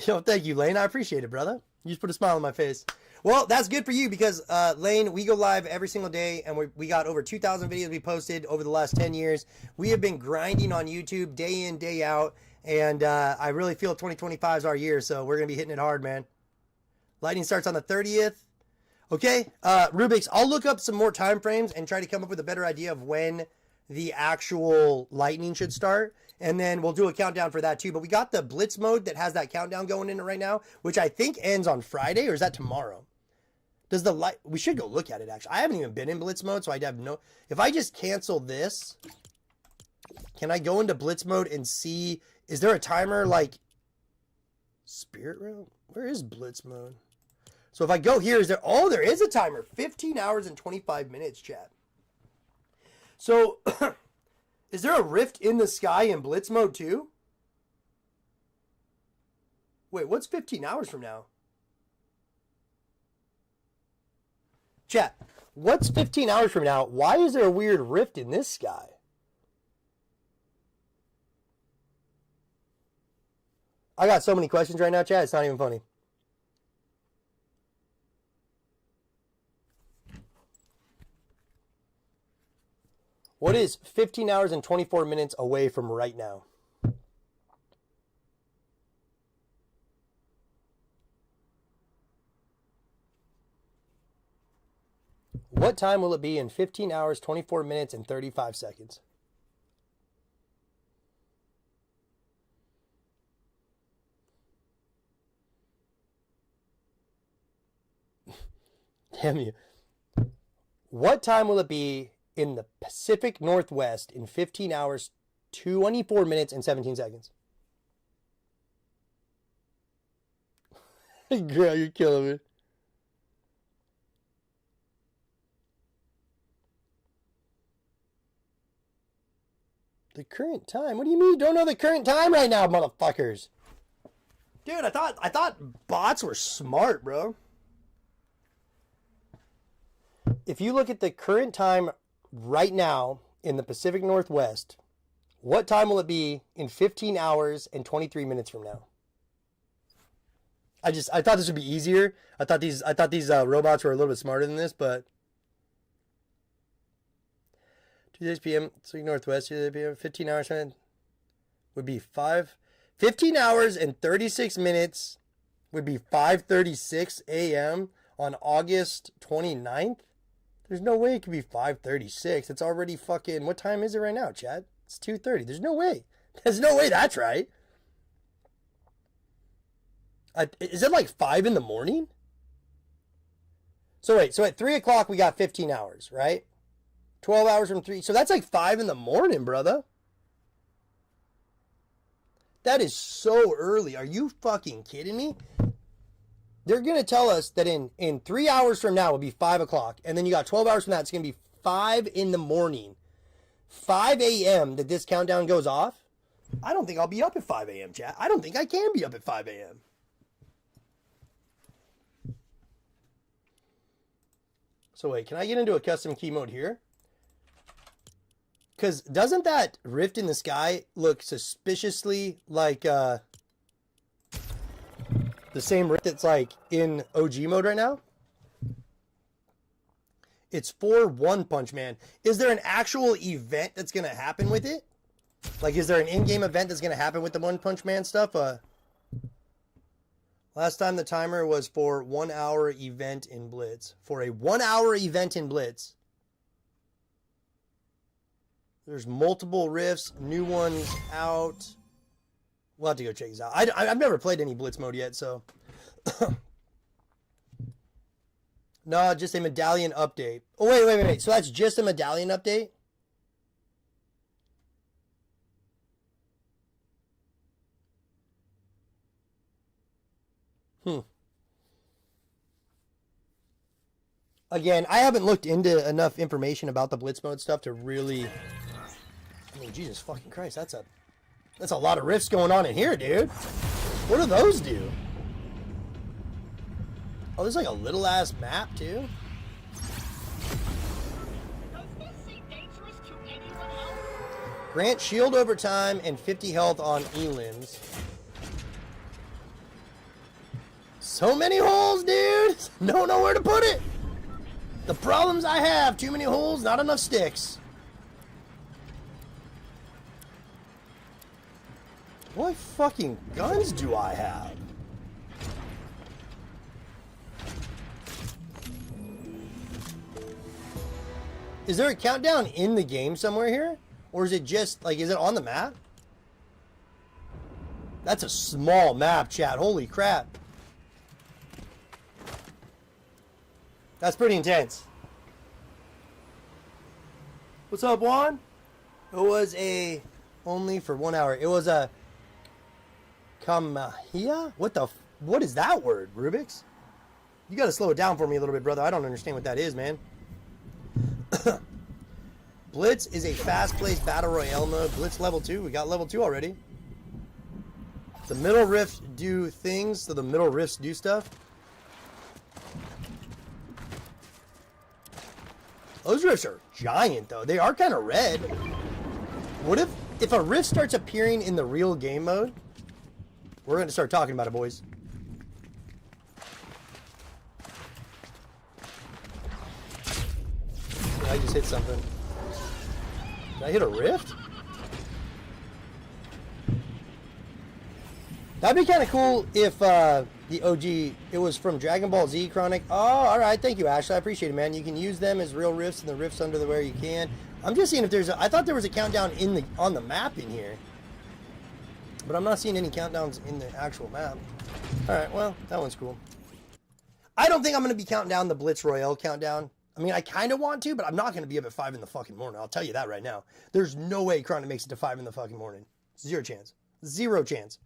Yo, thank you, Lane. I appreciate it, brother. You just put a smile on my face. Well, that's good for you because, Lane, we go live every single day, and we got over 2,000 videos we posted over the last 10 years. We have been grinding on YouTube day in, day out, and I really feel 2025 is our year, so we're going to be hitting it hard, man. Lightning starts on the 30th. Okay, Rubik's, I'll look up some more time frames and try to come up with a better idea of when the actual lightning should start. And then we'll do a countdown for that too. But we got the Blitz mode that has that countdown going in it right now, which I think ends on Friday, or is that tomorrow? Does the light, we should go look at it actually. I haven't even been in Blitz mode, so I'd have no, if I just cancel this, can I go into Blitz mode and see, is there a timer like Spirit Realm? Where is Blitz mode? So if I go here, is there, oh, there is a timer, 15 hours and 25 minutes, chat. So, is there a rift in the sky in Blitz mode too? Wait, what's 15 hours from now? Chat, what's 15 hours from now? Why is there a weird rift in this sky? I got so many questions right now, chat, it's not even funny. What is 15 hours and 24 minutes away from right now? What time will it be in 15 hours, 24 minutes, and 35 seconds? Damn you. What time will it be in the Pacific Northwest in 15 hours, 24 minutes, and 17 seconds? Girl, you're killing me. The current time? What do you mean you don't know the current time right now, motherfuckers? Dude, I thought bots were smart, bro. If you look at the current time right now in the Pacific Northwest, what time will it be in 15 hours and 23 minutes from now? I thought this would be easier. I thought these robots were a little bit smarter than this, but 2 p.m. Pacific Northwest, 2 p.m. 15 hours would be 15 hours and 36 minutes would be 5:36 a.m. on August 29th. There's no way it could be 5:36. It's already fucking, what time is it right now, Chad? It's 2:30. There's no way. There's no way that's right. Is it like 5 in the morning? So wait, so at 3 o'clock we got 15 hours, right? 12 hours from 3. So that's like 5 in the morning, brother. That is so early. Are you fucking kidding me? They're going to tell us that in 3 hours from now will be 5 o'clock. And then you got 12 hours from that. It's going to be 5 in the morning. 5 a.m. that this countdown goes off. I don't think I'll be up at 5 a.m., chat. I don't think I can be up at 5 a.m. So wait, can I get into a custom key mode here? Because doesn't that rift in the sky look suspiciously like the same rift that's like in OG mode right now? It's for One Punch Man. Is there an actual event that's going to happen with it? Like, is there an in-game event that's going to happen with the One Punch Man stuff? Last time the timer was for 1 hour event in Blitz. For a 1 hour event in Blitz. There's multiple rifts, new ones out. We'll have to go check these out. I've never played any Blitz mode yet, so. No, just a medallion update. Oh, wait. So that's just a medallion update? Again, I haven't looked into enough information about the Blitz mode stuff to really... I mean, Jesus fucking Christ, that's a lot of rifts going on in here, dude. What do those do? Oh, there's like a little ass map too. Does this seem dangerous to anyone else? Grant shield over time and 50 health on elims. So many holes, dude. Don't know where to put it. The problems I have: too many holes, not enough sticks. What fucking guns do I have? Is there a countdown in the game somewhere here? Or is it just, like, is it on the map? That's a small map, chat. Holy crap. That's pretty intense. What's up, Juan? It was a... only for 1 hour. It was a... Kamahia? What is that word, Rubik's? You gotta slow it down for me a little bit, brother. I don't understand what that is, man. Blitz is a fast-paced battle royale mode. Blitz level 2. We got level 2 already. The middle rifts do things, so the middle rifts do stuff. Those rifts are giant, though. They are kind of red. What if a rift starts appearing in the real game mode? We're going to start talking about it, boys. I just hit something. Did I hit a rift? That'd be kind of cool if the OG, it was from Dragon Ball Z Chronic. Oh, all right. Thank you, Ashley. I appreciate it, man. You can use them as real rifts and the rifts under the where you can. I'm just seeing if there's I thought there was a countdown on the map in here. But I'm not seeing any countdowns in the actual map. All right, well, that one's cool. I don't think I'm going to be counting down the Blitz Royale countdown. I mean, I kind of want to, but I'm not going to be up at 5 in the fucking morning. I'll tell you that right now. There's no way Chronic makes it to 5 in the fucking morning. Zero chance. Zero chance.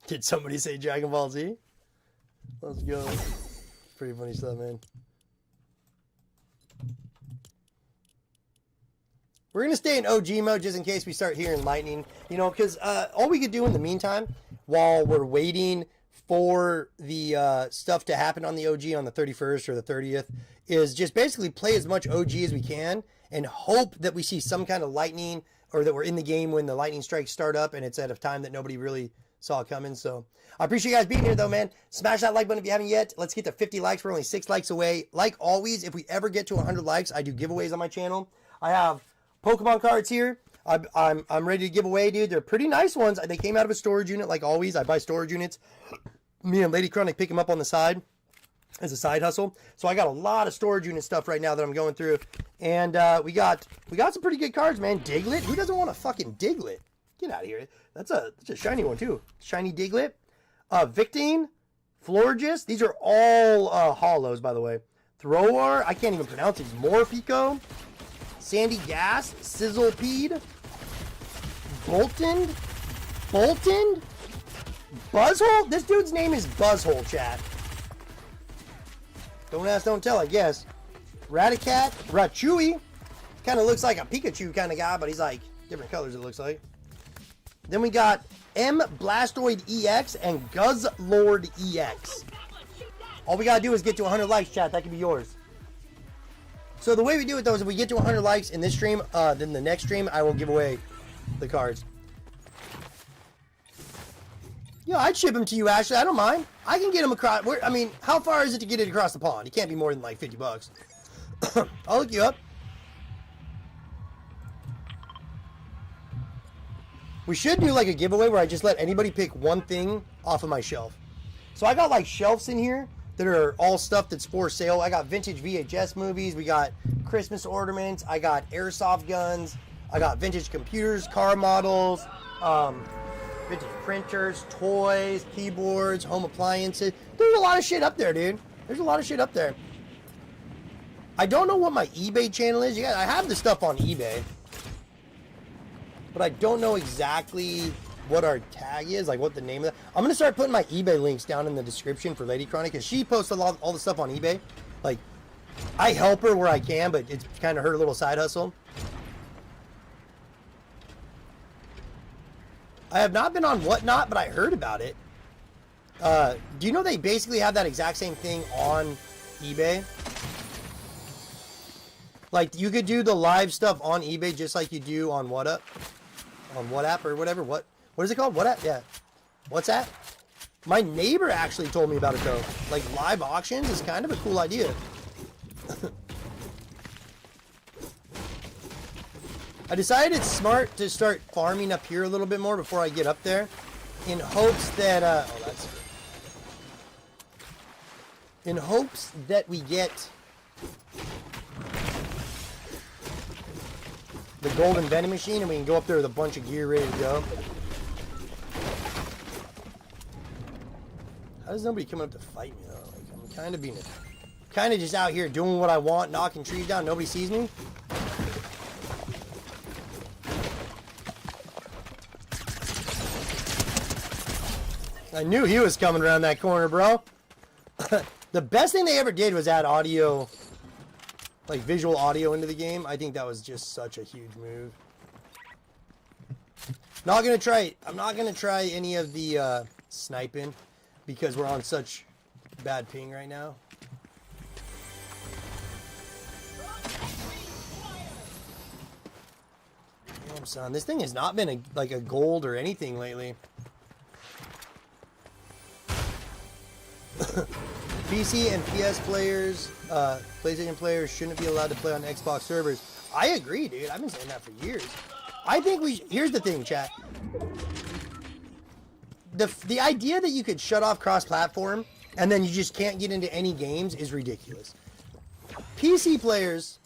Did somebody say Dragon Ball Z? Let's go. Pretty funny stuff, man. We're going to stay in OG mode just in case we start hearing lightning. You know, because all we could do in the meantime, while we're waiting for the stuff to happen on the OG on the 31st or the 30th, is just basically play as much OG as we can and hope that we see some kind of lightning, or that we're in the game when the lightning strikes start up and it's at a time that nobody really saw it coming. So I appreciate you guys being here, though, man. Smash that like button if you haven't yet. Let's get to 50 likes. We're only 6 likes away. Like always, if we ever get to 100 likes, I do giveaways on my channel. I have Pokemon cards here. I'm ready to give away, dude. They're pretty nice ones. They came out of a storage unit, like always. I buy storage units. Me and Lady Chronic pick them up on the side as a side hustle. So I got a lot of storage unit stuff right now that I'm going through. And we got some pretty good cards, man. Diglett. Who doesn't want a fucking Diglett? Get out of here. That's a shiny one, too. Shiny Diglett. Victine. Florges. These are all hollows, by the way. Thrower. I can't even pronounce these. Morphico. Sandy Gas. Sizzlepede. Bolton. Buzzhole? This dude's name is Buzzhole, chat. Don't ask, don't tell, I guess. Raticat. Rachui. Kind of looks like a Pikachu kind of guy, but he's like different colors, it looks like. Then we got M Blastoid EX and Guzzlord EX. All we got to do is get to 100 likes, chat. That could be yours. So the way we do it, though, is if we get to 100 likes in this stream, then the next stream, I will give away the cards. Yo, I'd ship them to you, Ashley. I don't mind. I can get them across. I mean, how far is it to get it across the pond? It can't be more than like 50 bucks. I'll look you up. We should do like a giveaway where I just let anybody pick one thing off of my shelf. So I got like shelves in here that are all stuff that's for sale. I got vintage VHS movies. We got Christmas ornaments. I got airsoft guns. I got vintage computers, car models, vintage printers, toys, keyboards, home appliances. There's a lot of shit up there, dude. There's a lot of shit up there. I don't know what my eBay channel is. Yeah, I have the stuff on eBay, but I don't know exactly what our tag is, like what the name of that. I'm gonna start putting my eBay links down in the description for Lady Chronic, because she posts all the stuff on eBay. Like, I help her where I can, but it's kind of her little side hustle. I have not been on Whatnot, but I heard about it. Do you know they basically have that exact same thing on eBay? Like, you could do the live stuff on eBay just like you do on WhatUp, on WhatApp or whatever. What is it called? WhatApp? Yeah. What's that? My neighbor actually told me about it, though. Like, live auctions is kind of a cool idea. I decided it's smart to start farming up here a little bit more before I get up there, in hopes that in hopes that we get the golden vending machine and we can go up there with a bunch of gear ready to go. How does nobody come up to fight me, though? Like, I'm kind of just out here doing what I want, knocking trees down. Nobody sees me. I knew he was coming around that corner, bro. The best thing they ever did was add audio, like visual audio into the game. I think that was just such a huge move. I'm not gonna try any of the sniping because we're on such bad ping right now. Damn, son, this thing has not been like a gold or anything lately. PC and PS players, PlayStation players shouldn't be allowed to play on Xbox servers. I agree, dude. I've been saying that for years. I think here's the thing, chat. the idea that you could shut off cross-platform and then you just can't get into any games is ridiculous. PC players,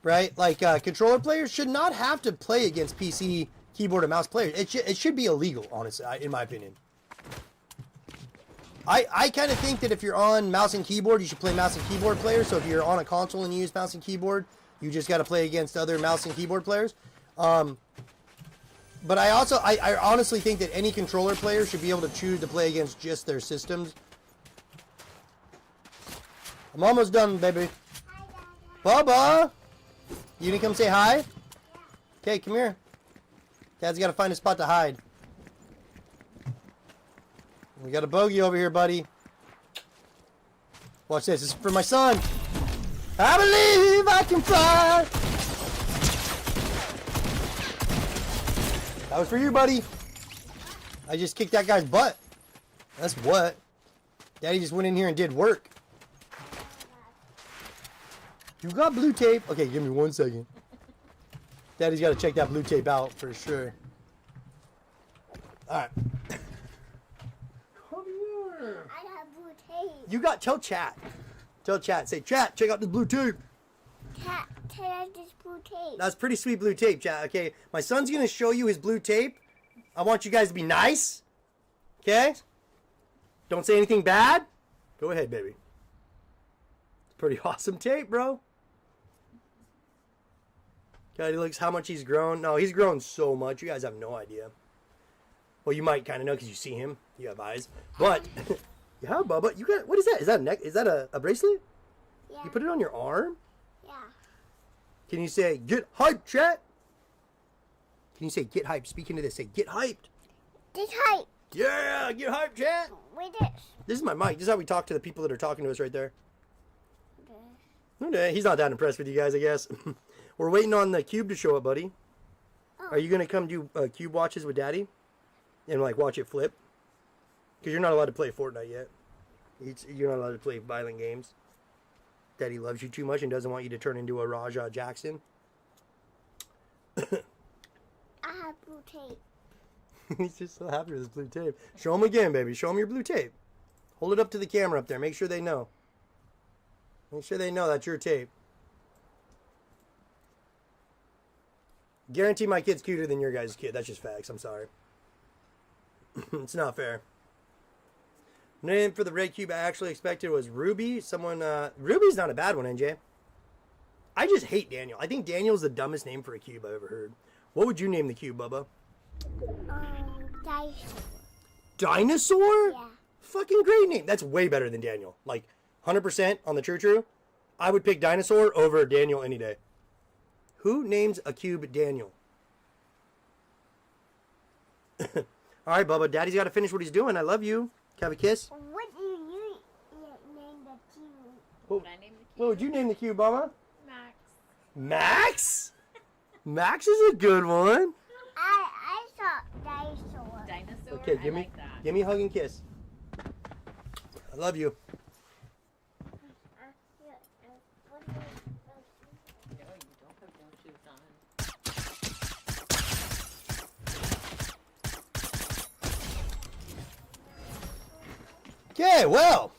right, like controller players, should not have to play against PC keyboard and mouse players. It should be illegal, honestly, in my opinion. I kind of think that if you're on mouse and keyboard, you should play mouse and keyboard players. So if you're on a console and you use mouse and keyboard, you just got to play against other mouse and keyboard players. But I honestly think that any controller player should be able to choose to play against just their systems. I'm almost done, baby. Bubba! You need to come say hi? Okay, come here. Dad's got to find a spot to hide. We got a bogey over here, buddy. Watch this. This is for my son. I believe I can fly. That was for you, buddy. I just kicked that guy's butt. That's what. Daddy just went in here and did work. You got blue tape? Okay, give me 1 second. Daddy's got to check that blue tape out for sure. All right. Come here. I got blue tape. You got, tell chat. Tell chat. Say, chat, check out this blue tape. Cat, take out this blue tape. That's pretty sweet blue tape, chat. Okay, my son's going to show you his blue tape. I want you guys to be nice. Okay? Don't say anything bad. Go ahead, baby. It's pretty awesome tape, bro. God, he looks how much he's grown. No, he's grown so much. You guys have no idea. Well, you might kind of know because you see him. You have eyes. But, yeah, Bubba, you got, what is that? Is that a neck? Is that a bracelet? Yeah. You put it on your arm? Yeah. Can you say, get hyped, chat? Can you say, get hyped? Speaking of this, say, get hyped. This height. Yeah, get hyped, chat. With this. This is my mic. This is how we talk to the people that are talking to us right there. This. Okay, he's not that impressed with you guys, I guess. We're waiting on the cube to show up, buddy. Oh. Are you going to come do cube watches with Daddy? And, like, watch it flip? Because you're not allowed to play Fortnite yet. You're not allowed to play violent games. Daddy loves you too much and doesn't want you to turn into a Raja Jackson. I have blue tape. He's just so happy with his blue tape. Show him again, baby. Show him your blue tape. Hold it up to the camera up there. Make sure they know. Make sure they know that's your tape. Guarantee my kid's cuter than your guys' kid. That's just facts. I'm sorry. It's not fair. Name for the red cube I actually expected was Ruby. Ruby's not a bad one, NJ. I just hate Daniel. I think Daniel's the dumbest name for a cube I've ever heard. What would you name the cube, Bubba? Dinosaur. Dinosaur? Yeah. Fucking great name. That's way better than Daniel. Like, 100% on the true. I would pick Dinosaur over Daniel any day. Who names a cube Daniel? All right, Bubba. Daddy's got to finish what he's doing. I love you. Can I have a kiss? What do you name the cube? What, What I named the what would you name the cube, Bubba? Max. Max? Max is a good one. I saw dinosaur. Dinosaur. Okay, I give me like that. give me a hug and kiss. I love you. What do you- Oh, you don't have no shoes on. Okay, well,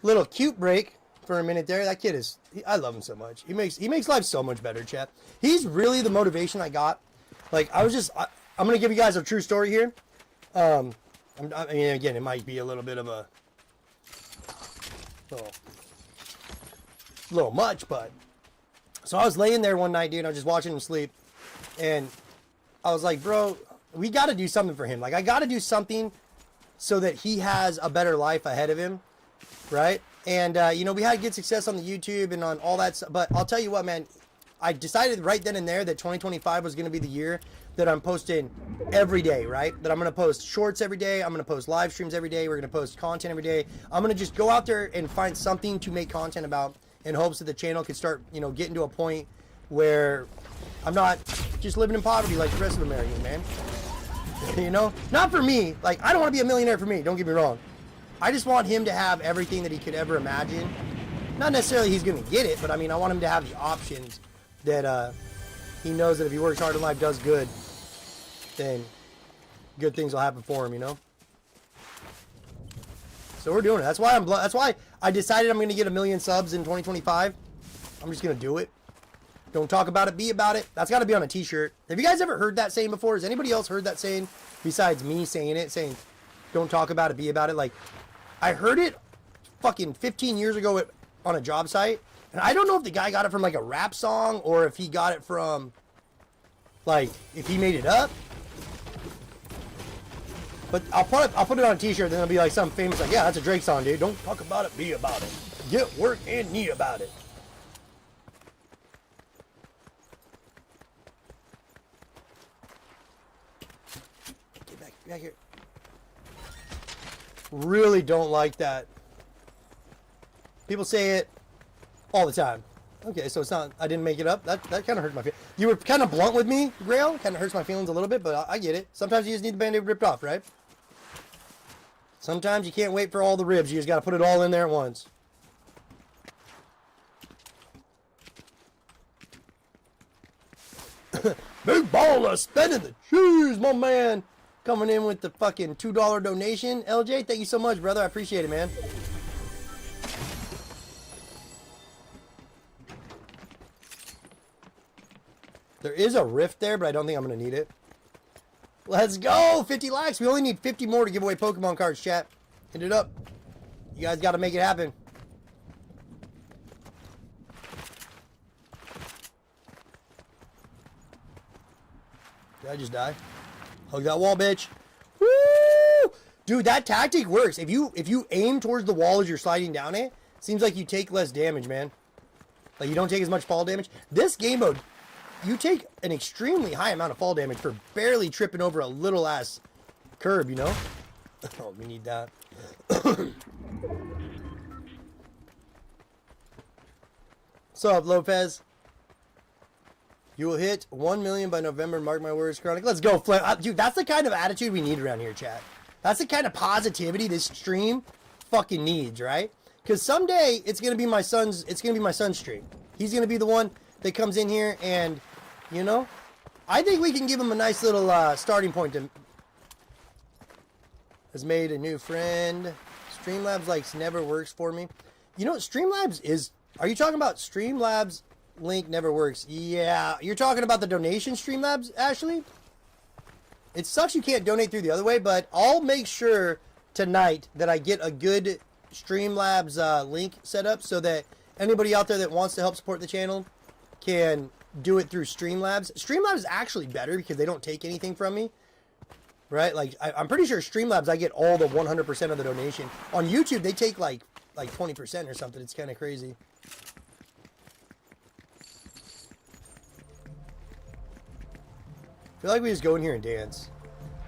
little cute break for a minute there. That kid is, I love him so much. He makes life so much better, chat. He's really the motivation I got. Like, I'm going to give you guys a true story here. I mean, again, it might be a little bit of a little much, but so I was laying there one night, dude. I was just watching him sleep, and I was like, bro, we got to do something for him. Like, I got to do something so that he has a better life ahead of him, right? And, you know, we had good success on the YouTube and on all that stuff. But I'll tell you what, man, I decided right then and there that 2025 was going to be the year that I'm posting every day, right? That I'm going to post shorts every day. I'm going to post live streams every day. We're going to post content every day. I'm going to just go out there and find something to make content about in hopes that the channel could start, you know, getting to a point where I'm not just living in poverty like the rest of Americans, man. You know, not for me. Like, I don't want to be a millionaire for me. Don't get me wrong. I just want him to have everything that he could ever imagine. Not necessarily he's going to get it, but I mean, I want him to have the options that he knows that if he works hard in life, does good, then good things will happen for him, you know. So we're doing it. That's why I decided I'm going to get 1 million subs in 2025. I'm just going to do it. Don't talk about it, be about it. That's got to be on a t-shirt. Have you guys ever heard that saying before? Has anybody else heard that saying besides me saying it? Saying, don't talk about it, be about it. Like, I heard it fucking 15 years ago on a job site. And I don't know if the guy got it from like a rap song or if he got it from, like, if he made it up. But I'll put it on a t-shirt, then it'll be like something famous, like, yeah, that's a Drake song, dude. Don't talk about it, be about it. Get work and knee about it. Get back here. Really don't like that. People say it all the time. Okay, so it's not, I didn't make it up. That kind of hurt my feelings. You were kind of blunt with me, Grail. Kind of hurts my feelings a little bit, but I get it. Sometimes you just need the Band-Aid ripped off, right? Sometimes you can't wait for all the ribs. You just got to put it all in there at once. Big baller spending the cheese, my man. Coming in with the fucking $2 donation. LJ, thank you so much, brother. I appreciate it, man. There is a rift there, but I don't think I'm going to need it. Let's go! 50 likes. We only need 50 more to give away Pokemon cards, chat. Hit it up. You guys got to make it happen. Did I just die? Hug that wall, bitch. Woo! Dude, that tactic works. If you aim towards the wall as you're sliding down it, seems like you take less damage, man. Like, you don't take as much fall damage. This game mode, you take an extremely high amount of fall damage for barely tripping over a little ass curb, you know? Oh, we need that. What's up, Lopez? You will hit 1 million by November, mark my words, Chronic. Let's go, Flip. Dude, that's the kind of attitude we need around here, chat. That's the kind of positivity this stream fucking needs, right? Because someday it's gonna be my son's stream. He's gonna be the one that comes in here and, you know, I think we can give him a nice little starting point to. Has made a new friend. Streamlabs likes never works for me. You know, Streamlabs is. Are you talking about Streamlabs? Link never works. Yeah, you're talking about the donation Streamlabs, Ashley. It sucks you can't donate through the other way, but I'll make sure tonight that I get a good Streamlabs link set up so that anybody out there that wants to help support the channel can do it through Streamlabs. Streamlabs is actually better because they don't take anything from me, right? Like I'm pretty sure Streamlabs I get all the 100% of the donation. On YouTube they take like 20% or something. It's kind of crazy. I feel like we just go in here and dance.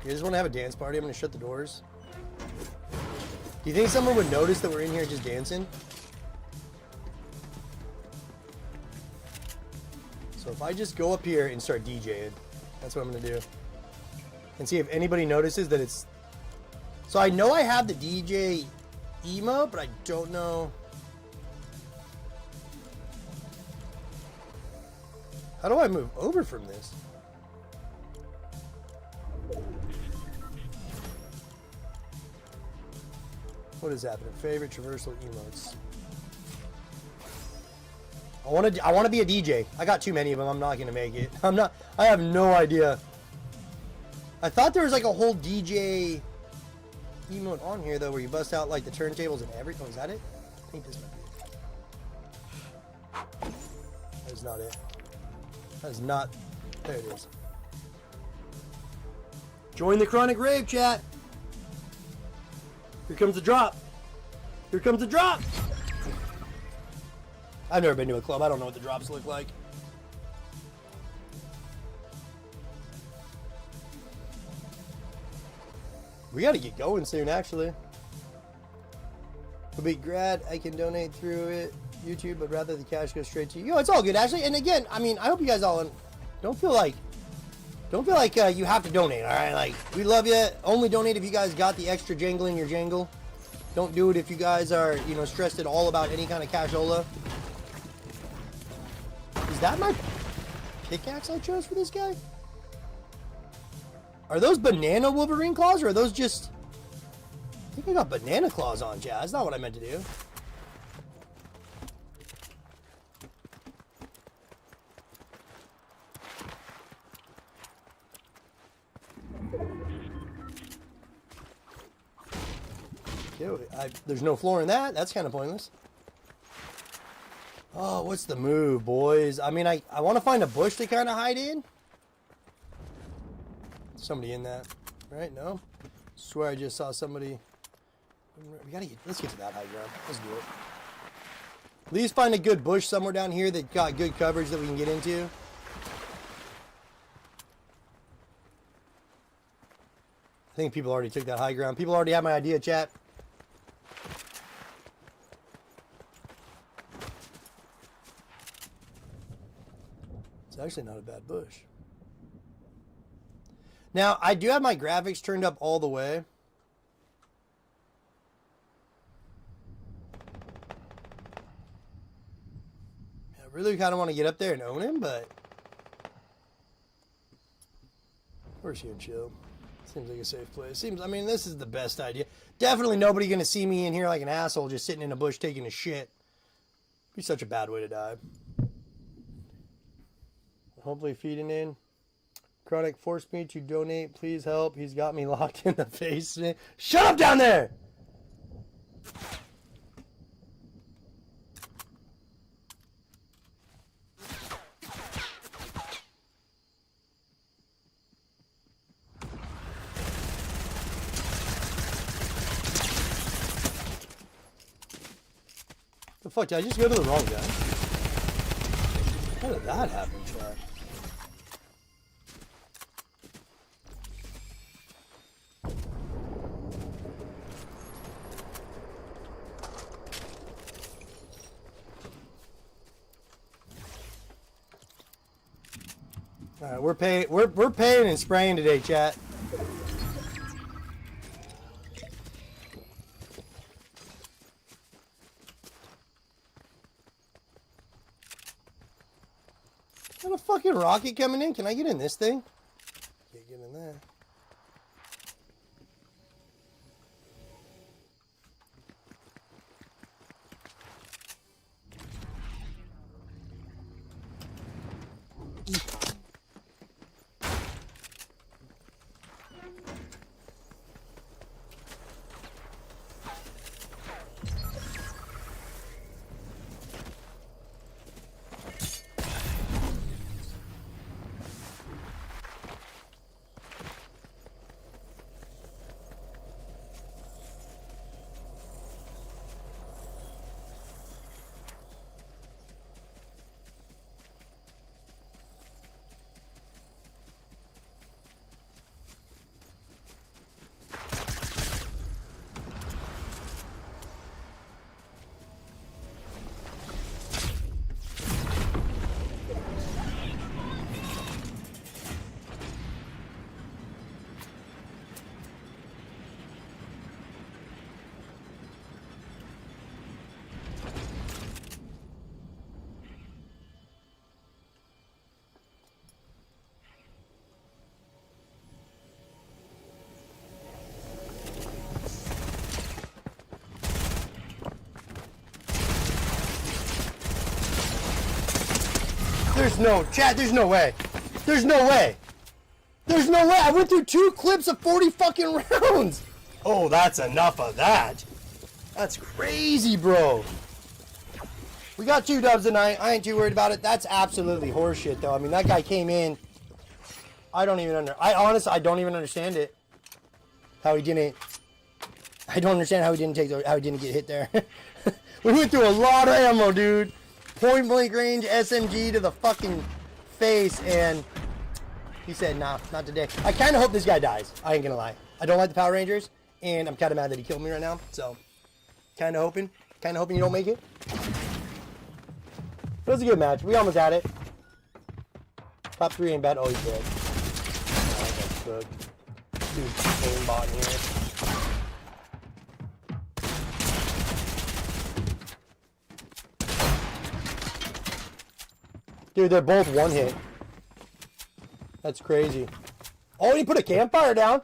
You just want to have a dance party? I'm going to shut the doors. Do you think someone would notice that we're in here just dancing? So if I just go up here and start DJing, that's what I'm going to do. And see if anybody notices that it's... So I know I have the DJ emote, but I don't know... How do I move over from this? What is happening? Favorite traversal emotes. I want to be a DJ. I got too many of them. I'm not gonna make it. I have no idea. I thought there was like a whole DJ emote on here though, where you bust out like the turntables and everything. Oh, is that it? I think this might be it. That is not it. That is not. There it is. Join the Chronic Rave chat. Here comes the drop. Here comes the drop. I've never been to a club. I don't know what the drops look like. We got to get going soon, actually. It'll be grad. I can donate through it, YouTube, but rather the cash goes straight to you. Yo, it's all good, actually. And again, I mean, I hope you guys all don't feel like you have to donate, all right? Like, we love you. Only donate if you guys got the extra jangle in your jangle. Don't do it if you guys are, you know, stressed at all about any kind of cashola. Is that my pickaxe I chose for this guy? Are those banana Wolverine claws, or are those just... I think I got banana claws on, chat. That's not what I meant to do. There's no floor in that. That's kind of pointless. Oh, what's the move, boys? I mean, I want to find a bush to kind of hide in. Somebody in that, right? No? Swear I just saw somebody. Let's get to that high ground. Let's do it. At least find a good bush somewhere down here that got good coverage that we can get into. I think people already took that high ground. People already have my idea, chat. It's actually not a bad bush. Now, I do have my graphics turned up all the way. I really kind of want to get up there and own him, but... Where's he gonna chill? Seems like a safe place. I mean, this is the best idea. Definitely nobody gonna see me in here like an asshole just sitting in a bush taking a shit. Be such a bad way to die. Hopefully feeding in. Chronic forced me to donate. Please help. He's got me locked in the basement. Shut up down there! The fuck, did I just go to the wrong guy? How did that happen, chat? All right, we're paying and spraying today, chat. Got a fucking rocket coming in. Can I get in this thing? Can't get in there. There's no, chat, there's no way. There's no way. There's no way. I went through 2 clips of 40 fucking rounds. Oh, that's enough of that. That's crazy, bro. We got 2 dubs tonight. I ain't too worried about it. That's absolutely horseshit, though. I mean, that guy came in. I don't even understand it. How he didn't. I don't understand how he didn't how he didn't get hit there. We went through a lot of ammo, dude. Point blank range SMG to the fucking face, and he said, nah, not today. I kind of hope this guy dies. I ain't gonna lie. I don't like the Power Rangers, and I'm kind of mad that he killed me right now. So, kind of hoping you don't make it. It was a good match. We almost had it. Top 3 ain't bad. Oh, he's dead. Oh, that's good. Dude, aimbot in here. Dude, they're both one hit. That's crazy. Oh, he put a campfire down.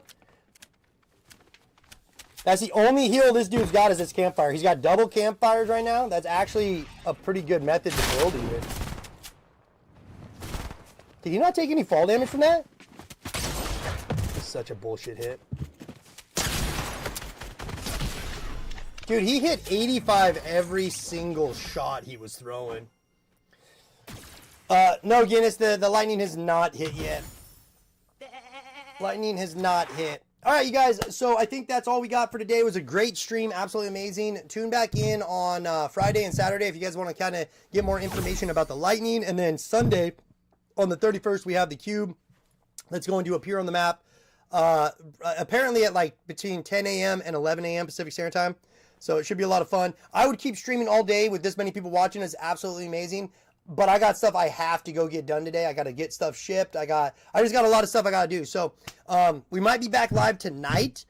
That's the only heal this dude's got is his campfire. He's got double campfires right now. That's actually a pretty good method to build even. Did he not take any fall damage from that? This is such a bullshit hit. Dude, he hit 85 every single shot he was throwing. No, Guinness, the lightning has not hit yet. Lightning has not hit. All right, you guys, so I think that's all we got for today. It was a great stream, absolutely amazing. Tune back in on Friday and Saturday if you guys want to kind of get more information about the lightning. And then Sunday, on the 31st, we have the cube that's going to appear on the map. Apparently at like between 10 a.m. and 11 a.m. Pacific Standard Time. So it should be a lot of fun. I would keep streaming all day with this many people watching. It's absolutely amazing. But I got stuff I have to go get done today. I got to get stuff shipped. I just got a lot of stuff I got to do. So we might be back live tonight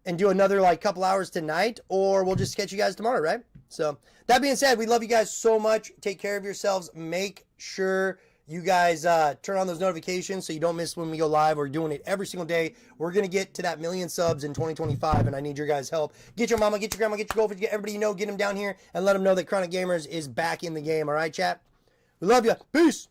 and do another like couple hours tonight, or we'll just catch you guys tomorrow, right? So that being said, we love you guys so much. Take care of yourselves. Make sure you guys turn on those notifications so you don't miss when we go live. We're doing it every single day. We're going to get to that 1 million subs in 2025, and I need your guys' help. Get your mama, get your grandma, get your girlfriend, get everybody you know, get them down here, and let them know that CronicGamerZ is back in the game. All right, chat? We love you. Peace.